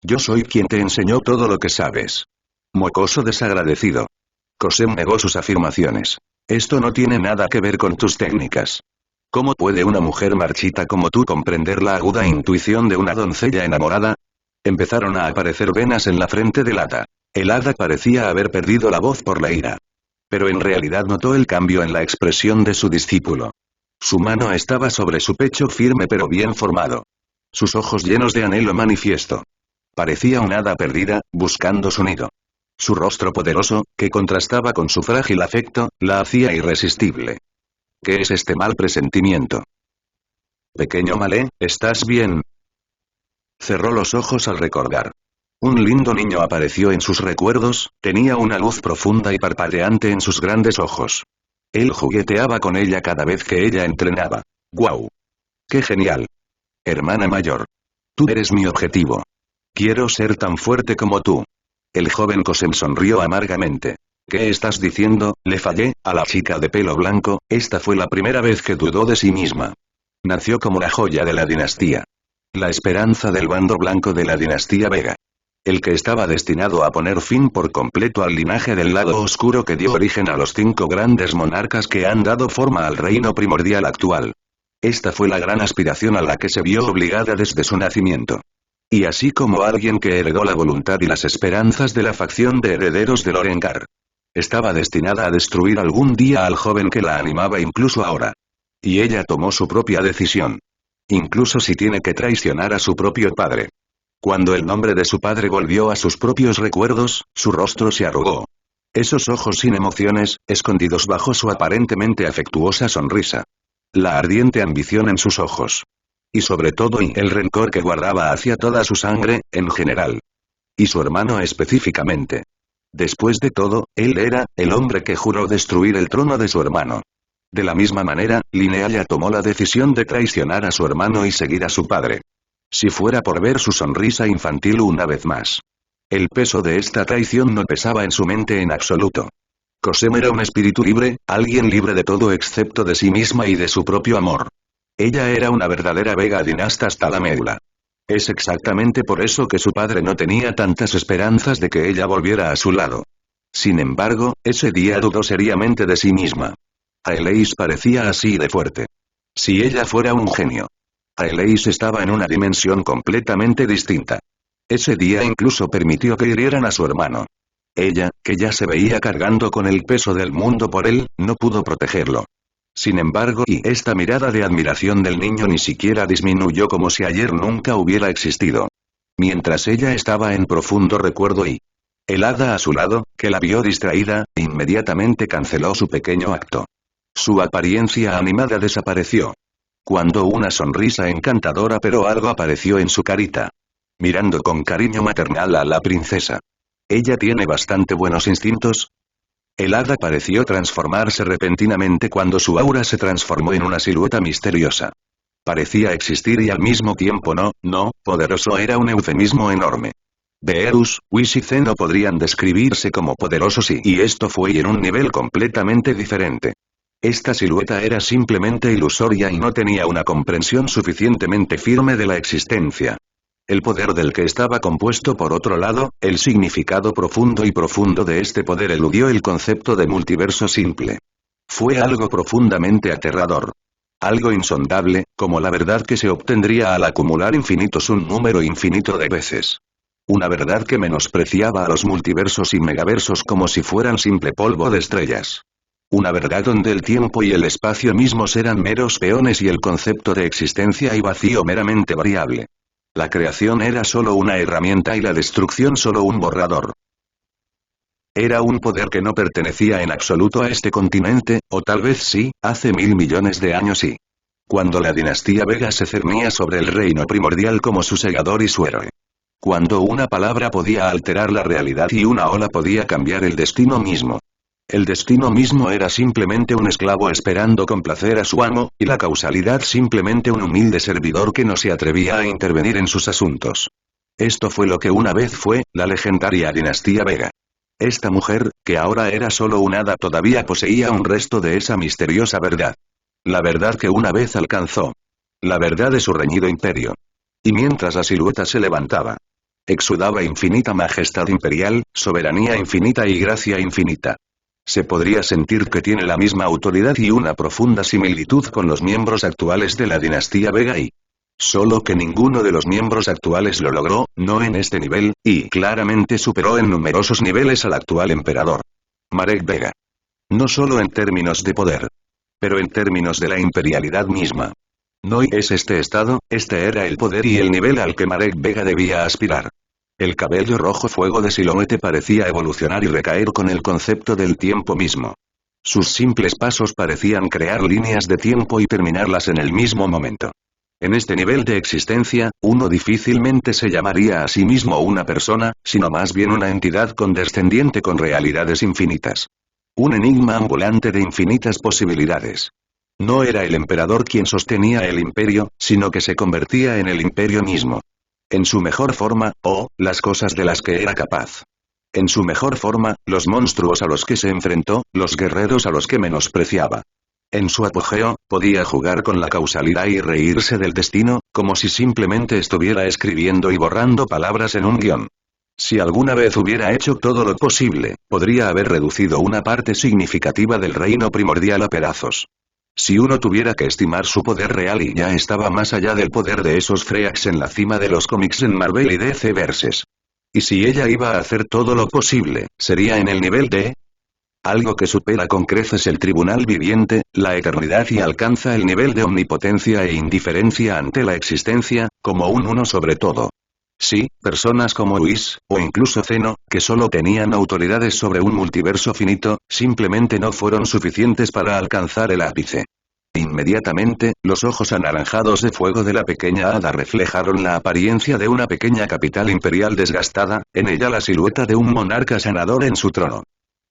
Yo soy quien te enseñó todo lo que sabes. Mocoso desagradecido. Cosem negó sus afirmaciones. Esto no tiene nada que ver con tus técnicas. ¿Cómo puede una mujer marchita como tú comprender la aguda intuición de una doncella enamorada? Empezaron a aparecer venas en la frente del hada. El hada parecía haber perdido la voz por la ira. Pero en realidad notó el cambio en la expresión de su discípulo. Su mano estaba sobre su pecho firme pero bien formado. Sus ojos llenos de anhelo manifiesto. Parecía un hada perdida, buscando su nido. Su rostro poderoso, que contrastaba con su frágil afecto, la hacía irresistible. ¿Qué es este mal presentimiento? Pequeño Malé, ¿estás bien? Cerró los ojos al recordar. Un lindo niño apareció en sus recuerdos, tenía una luz profunda y parpadeante en sus grandes ojos. Él jugueteaba con ella cada vez que ella entrenaba. ¡Guau! ¡Qué genial! Hermana mayor. Tú eres mi objetivo. Quiero ser tan fuerte como tú. El joven Cosem sonrió amargamente. ¿Qué estás diciendo? Le fallé, a la chica de pelo blanco, esta fue la primera vez que dudó de sí misma. Nació como la joya de la dinastía. La esperanza del bando blanco de la dinastía Vega. El que estaba destinado a poner fin por completo al linaje del lado oscuro que dio origen a los 5 grandes monarcas que han dado forma al reino primordial actual. Esta fue la gran aspiración a la que se vio obligada desde su nacimiento. Y así como alguien que heredó la voluntad y las esperanzas de la facción de herederos de Lorengar. Estaba destinada a destruir algún día al joven que la animaba incluso ahora. Y ella tomó su propia decisión. Incluso si tiene que traicionar a su propio padre. Cuando el nombre de su padre volvió a sus propios recuerdos, su rostro se arrugó. Esos ojos sin emociones, escondidos bajo su aparentemente afectuosa sonrisa. La ardiente ambición en sus ojos. Y sobre todo el rencor que guardaba hacia toda su sangre, en general. Y su hermano específicamente. Después de todo, él era, el hombre que juró destruir el trono de su hermano. De la misma manera, Linealla tomó la decisión de traicionar a su hermano y seguir a su padre. Si fuera por ver su sonrisa infantil una vez más. El peso de esta traición no pesaba en su mente en absoluto. Cosem era un espíritu libre, alguien libre de todo excepto de sí misma y de su propio amor. Ella era una verdadera Vega dinasta hasta la médula. Es exactamente por eso que su padre no tenía tantas esperanzas de que ella volviera a su lado. Sin embargo, ese día dudó seriamente de sí misma. Aelais parecía así de fuerte. Si ella fuera un genio. Aelais estaba en una dimensión completamente distinta. Ese día incluso permitió que hirieran a su hermano. Ella, que ya se veía cargando con el peso del mundo por él, no pudo protegerlo. Sin embargo, y esta mirada de admiración del niño ni siquiera disminuyó como si ayer nunca hubiera existido. Mientras ella estaba en profundo recuerdo y el hada a su lado, que la vio distraída, inmediatamente canceló su pequeño acto. Su apariencia animada desapareció. Cuando una sonrisa encantadora pero algo apareció en su carita. Mirando con cariño maternal a la princesa. Ella tiene bastante buenos instintos. El hada pareció transformarse repentinamente cuando su aura se transformó en una silueta misteriosa. Parecía existir y al mismo tiempo no, poderoso era un eufemismo enorme. Beerus, Whis y Zeno podrían describirse como poderosos y esto fue en un nivel completamente diferente. Esta silueta era simplemente ilusoria y no tenía una comprensión suficientemente firme de la existencia. El poder del que estaba compuesto por otro lado, el significado profundo de este poder eludió el concepto de multiverso simple. Fue algo profundamente aterrador. Algo insondable, como la verdad que se obtendría al acumular infinitos un número infinito de veces. Una verdad que menospreciaba a los multiversos y megaversos como si fueran simple polvo de estrellas. Una verdad donde el tiempo y el espacio mismos eran meros peones y el concepto de existencia y vacío meramente variable. La creación era solo una herramienta y la destrucción solo un borrador. Era un poder que no pertenecía en absoluto a este continente, o tal vez sí, hace 1000 millones de años sí. Cuando la dinastía Vega se cernía sobre el reino primordial como su segador y su héroe. Cuando una palabra podía alterar la realidad y una ola podía cambiar el destino mismo. El destino mismo era simplemente un esclavo esperando complacer a su amo, y la causalidad simplemente un humilde servidor que no se atrevía a intervenir en sus asuntos. Esto fue lo que una vez fue, la legendaria dinastía Vega. Esta mujer, que ahora era solo un hada, todavía poseía un resto de esa misteriosa verdad. La verdad que una vez alcanzó. La verdad de su reñido imperio. Y mientras la silueta se levantaba, exudaba infinita majestad imperial, soberanía infinita y gracia infinita. Se podría sentir que tiene la misma autoridad y una profunda similitud con los miembros actuales de la dinastía Vega y... Solo que ninguno de los miembros actuales lo logró, no en este nivel, y claramente superó en numerosos niveles al actual emperador. Marek Vega. No solo en términos de poder, pero en términos de la imperialidad misma. No es este estado, este era el poder y el nivel al que Marek Vega debía aspirar. El cabello rojo fuego de Siloete parecía evolucionar y recaer con el concepto del tiempo mismo. Sus simples pasos parecían crear líneas de tiempo y terminarlas en el mismo momento. En este nivel de existencia, uno difícilmente se llamaría a sí mismo una persona, sino más bien una entidad condescendiente con realidades infinitas. Un enigma ambulante de infinitas posibilidades. No era el emperador quien sostenía el imperio, sino que se convertía en el imperio mismo. En su mejor forma, las cosas de las que era capaz. En su mejor forma, los monstruos a los que se enfrentó, los guerreros a los que menospreciaba. En su apogeo, podía jugar con la causalidad y reírse del destino, como si simplemente estuviera escribiendo y borrando palabras en un guión. Si alguna vez hubiera hecho todo lo posible, podría haber reducido una parte significativa del reino primordial a pedazos. Si uno tuviera que estimar su poder real y ya estaba más allá del poder de esos Freaks en la cima de los cómics en Marvel y DC Verses. Y si ella iba a hacer todo lo posible, sería en el nivel de... Algo que supera con creces el tribunal viviente, la eternidad y alcanza el nivel de omnipotencia e indiferencia ante la existencia, como un uno sobre todo. Sí, personas como Whis, o incluso Zeno, que solo tenían autoridades sobre un multiverso finito, simplemente no fueron suficientes para alcanzar el ápice. Inmediatamente, los ojos anaranjados de fuego de la pequeña hada reflejaron la apariencia de una pequeña capital imperial desgastada, en ella la silueta de un monarca sanador en su trono.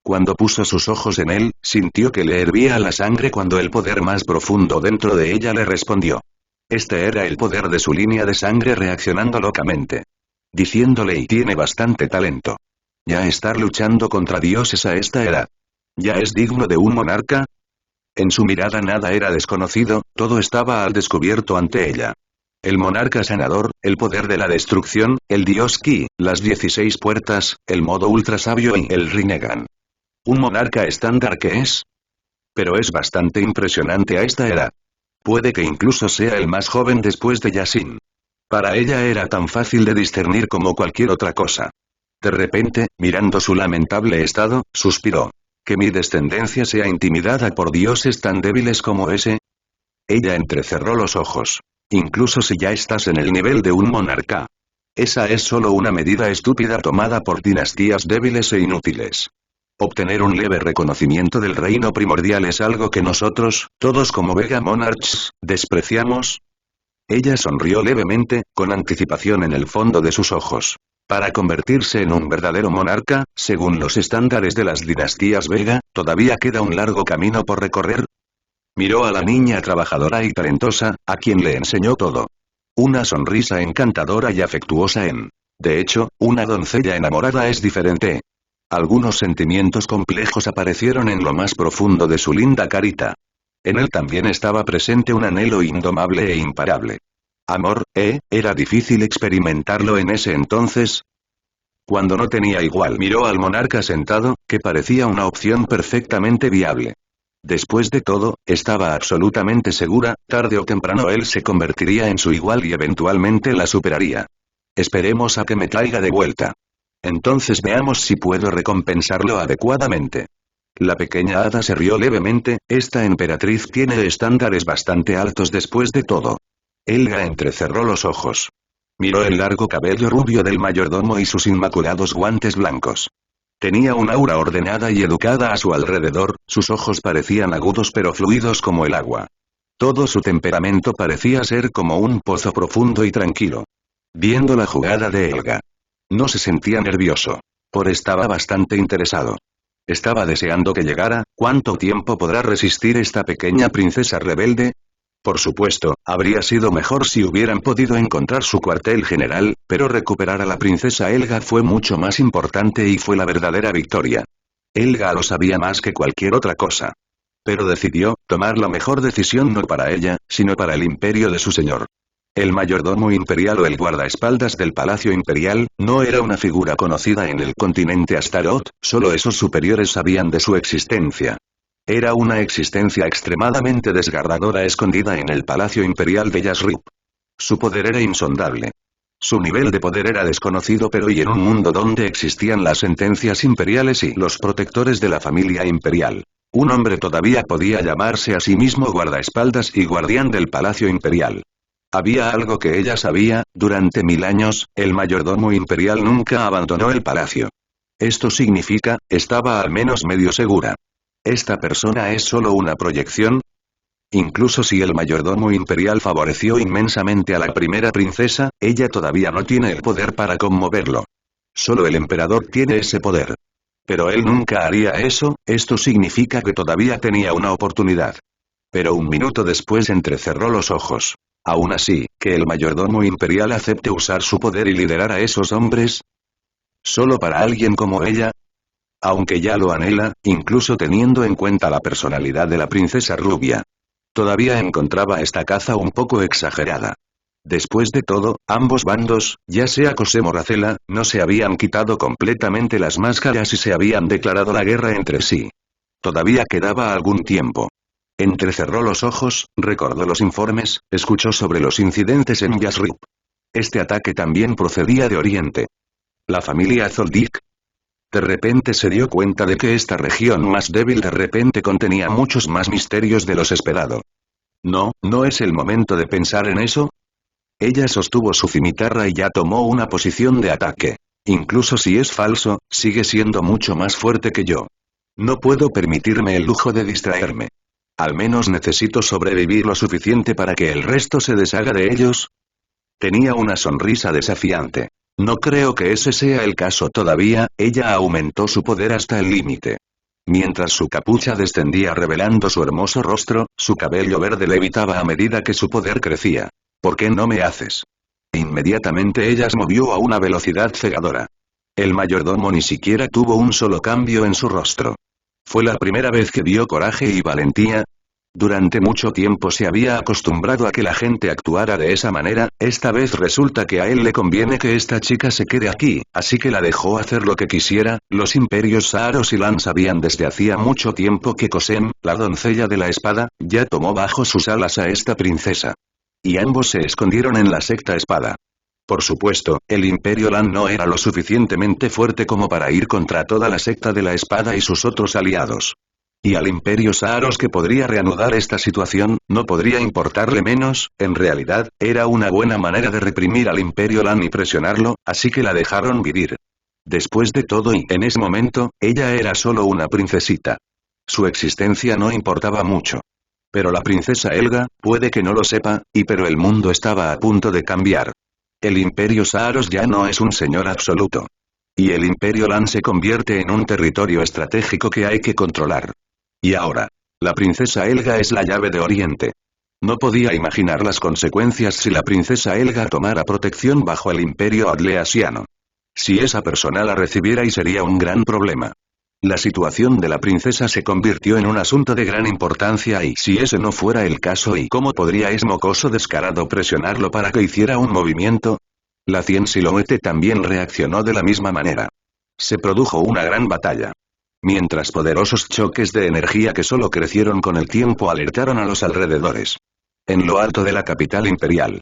Cuando puso sus ojos en él, sintió que le hervía la sangre cuando el poder más profundo dentro de ella le respondió. Este era el poder de su línea de sangre reaccionando locamente. Diciéndole y tiene bastante talento. Ya estar luchando contra dioses a esta era. ¿Ya es digno de un monarca? En su mirada nada era desconocido, todo estaba al descubierto ante ella. El monarca sanador, el poder de la destrucción, el dios Ki, las 16 puertas, el modo ultra sabio y el Rinnegan. ¿Un monarca estándar qué es? Pero es bastante impresionante a esta era. Puede que incluso sea el más joven después de Yasin. Para ella era tan fácil de discernir como cualquier otra cosa. De repente, mirando su lamentable estado, suspiró. ¿Que mi descendencia sea intimidada por dioses tan débiles como ese? Ella entrecerró los ojos. Incluso si ya estás en el nivel de un monarca. Esa es solo una medida estúpida tomada por dinastías débiles e inútiles. Obtener un leve reconocimiento del reino primordial es algo que nosotros, todos como Vega Monarchs, despreciamos. Ella sonrió levemente, con anticipación en el fondo de sus ojos. Para convertirse en un verdadero monarca, según los estándares de las dinastías Vega, todavía queda un largo camino por recorrer. Miró a la niña trabajadora y talentosa, a quien le enseñó todo. Una sonrisa encantadora y afectuosa de hecho, una doncella enamorada es diferente. Algunos sentimientos complejos aparecieron en lo más profundo de su linda carita. En él también estaba presente un anhelo indomable e imparable. Amor, era difícil experimentarlo en ese entonces. Cuando no tenía igual, miró al monarca sentado, que parecía una opción perfectamente viable. Después de todo, estaba absolutamente segura, tarde o temprano él se convertiría en su igual y eventualmente la superaría. Esperemos a que me traiga de vuelta. Entonces veamos si puedo recompensarlo adecuadamente. La pequeña hada se rió levemente, esta emperatriz tiene estándares bastante altos después de todo. Helga entrecerró los ojos. Miró el largo cabello rubio del mayordomo y sus inmaculados guantes blancos. Tenía un aura ordenada y educada a su alrededor, sus ojos parecían agudos pero fluidos como el agua. Todo su temperamento parecía ser como un pozo profundo y tranquilo. viendo la jugada de Helga. No se sentía nervioso. Estaba bastante interesado. Estaba deseando que llegara. ¿Cuánto tiempo podrá resistir esta pequeña princesa rebelde? Por supuesto, habría sido mejor si hubieran podido encontrar su cuartel general, pero recuperar a la princesa Helga fue mucho más importante y fue la verdadera victoria. Helga lo sabía más que cualquier otra cosa. Pero decidió tomar la mejor decisión no para ella, sino para el imperio de su señor. El mayordomo imperial o el guardaespaldas del Palacio Imperial, no era una figura conocida en el continente Astaroth, solo esos superiores sabían de su existencia. Era una existencia extremadamente desgarradora escondida en el Palacio Imperial de Yasrib. Su poder era insondable. Su nivel de poder era desconocido, pero y en un mundo donde existían las sentencias imperiales y los protectores de la familia imperial. Un hombre todavía podía llamarse a sí mismo guardaespaldas y guardián del Palacio Imperial. Había algo que ella sabía: durante 1000 años, el mayordomo imperial nunca abandonó el palacio. Esto significa, estaba al menos medio segura. ¿Esta persona es solo una proyección? Incluso si el mayordomo imperial favoreció inmensamente a la primera princesa, ella todavía no tiene el poder para conmoverlo. Solo el emperador tiene ese poder. Pero él nunca haría eso. Esto significa que todavía tenía una oportunidad. Pero un minuto después entrecerró los ojos. Aún así, que el mayordomo imperial acepte usar su poder y liderar a esos hombres. ¿Solo para alguien como ella? Aunque ya lo anhela, incluso teniendo en cuenta la personalidad de la princesa rubia. Todavía encontraba esta caza un poco exagerada. Después de todo, ambos bandos, ya sea Cosem o Racela, no se habían quitado completamente las máscaras y se habían declarado la guerra entre sí. Todavía quedaba algún tiempo. Entrecerró los ojos, recordó los informes, escuchó sobre los incidentes en Yasrib. Este ataque también procedía de Oriente. ¿La familia Zoldyck? De repente se dio cuenta de que esta región más débil de repente contenía muchos más misterios de los esperado. No, no es el momento de pensar en eso. Ella sostuvo su cimitarra y ya tomó una posición de ataque. Incluso si es falso, sigue siendo mucho más fuerte que yo. No puedo permitirme el lujo de distraerme. Al menos necesito sobrevivir lo suficiente para que el resto se deshaga de ellos. Tenía una sonrisa desafiante. No creo que ese sea el caso todavía. Ella aumentó su poder hasta el límite. Mientras su capucha descendía revelando su hermoso rostro, su cabello verde levitaba a medida que su poder crecía. ¿Por qué no me haces? Inmediatamente ella se movió a una velocidad cegadora. El mayordomo ni siquiera tuvo un solo cambio en su rostro. Fue la primera vez que vio coraje y valentía. Durante mucho tiempo se había acostumbrado a que la gente actuara de esa manera. Esta vez resulta que a él le conviene que esta chica se quede aquí, así que la dejó hacer lo que quisiera. Los imperios Saros y Lan sabían desde hacía mucho tiempo que Cosem, la doncella de la espada, ya tomó bajo sus alas a esta princesa. Y ambos se escondieron en la secta espada. Por supuesto, el imperio Lan no era lo suficientemente fuerte como para ir contra toda la secta de la espada y sus otros aliados. Y al imperio Saros, que podría reanudar esta situación, no podría importarle menos. En realidad, era una buena manera de reprimir al imperio Lan y presionarlo, así que la dejaron vivir. Después de todo y en ese momento, ella era solo una princesita. Su existencia no importaba mucho. Pero la princesa Helga, puede que no lo sepa, pero el mundo estaba a punto de cambiar. El imperio Saros ya no es un señor absoluto. Y el imperio Lan se convierte en un territorio estratégico que hay que controlar. Y ahora, la princesa Helga es la llave de Oriente. No podía imaginar las consecuencias si la princesa Helga tomara protección bajo el imperio adleasiano. Si esa persona la recibiera y sería un gran problema. La situación de la princesa se convirtió en un asunto de gran importancia y si ese no fuera el caso, ¿y cómo podría ese mocoso descarado presionarlo para que hiciera un movimiento? La 100 Siloete también reaccionó de la misma manera. Se produjo una gran batalla. Mientras poderosos choques de energía que solo crecieron con el tiempo alertaron a los alrededores. En lo alto de la capital imperial.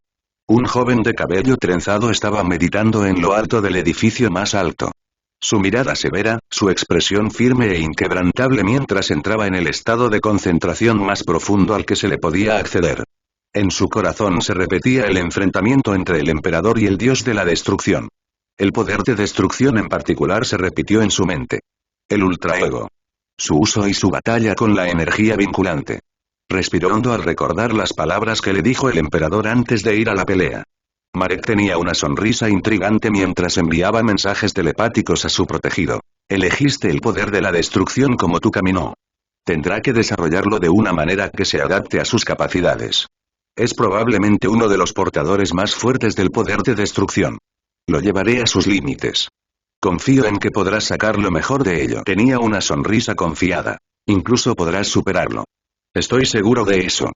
Un joven de cabello trenzado estaba meditando en lo alto del edificio más alto. Su mirada severa, su expresión firme e inquebrantable mientras entraba en el estado de concentración más profundo al que se le podía acceder. En su corazón se repetía el enfrentamiento entre el emperador y el dios de la destrucción. El poder de destrucción en particular se repitió en su mente. El ultraego. Su uso y su batalla con la energía vinculante. Respiró hondo al recordar las palabras que le dijo el emperador antes de ir a la pelea. Marek tenía una sonrisa intrigante mientras enviaba mensajes telepáticos a su protegido. Elegiste el poder de la destrucción como tu camino. Tendrá que desarrollarlo de una manera que se adapte a sus capacidades. Es probablemente uno de los portadores más fuertes del poder de destrucción. Lo llevaré a sus límites. Confío en que podrás sacar lo mejor de ello. Tenía una sonrisa confiada. Incluso podrás superarlo. Estoy seguro de eso.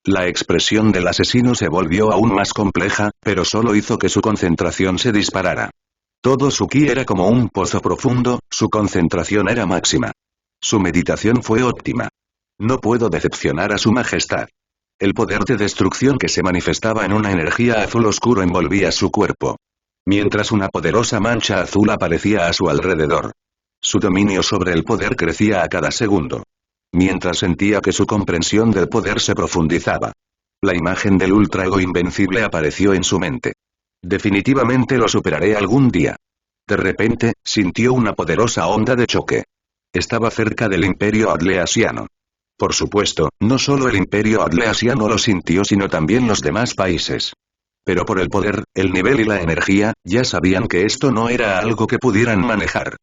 La expresión del asesino se volvió aún más compleja, pero solo hizo que su concentración se disparara. Todo su ki era como un pozo profundo, su concentración era máxima. Su meditación fue óptima. No puedo decepcionar a su majestad. El poder de destrucción que se manifestaba en una energía azul oscuro envolvía su cuerpo. Mientras una poderosa mancha azul aparecía a su alrededor. Su dominio sobre el poder crecía a cada segundo. Mientras sentía que su comprensión del poder se profundizaba. La imagen del ultraego invencible apareció en su mente. Definitivamente lo superaré algún día. De repente, sintió una poderosa onda de choque. Estaba cerca del Imperio Atleasiano. Por supuesto, no solo el Imperio Atleasiano lo sintió sino también los demás países. Pero por el poder, el nivel y la energía, ya sabían que esto no era algo que pudieran manejar.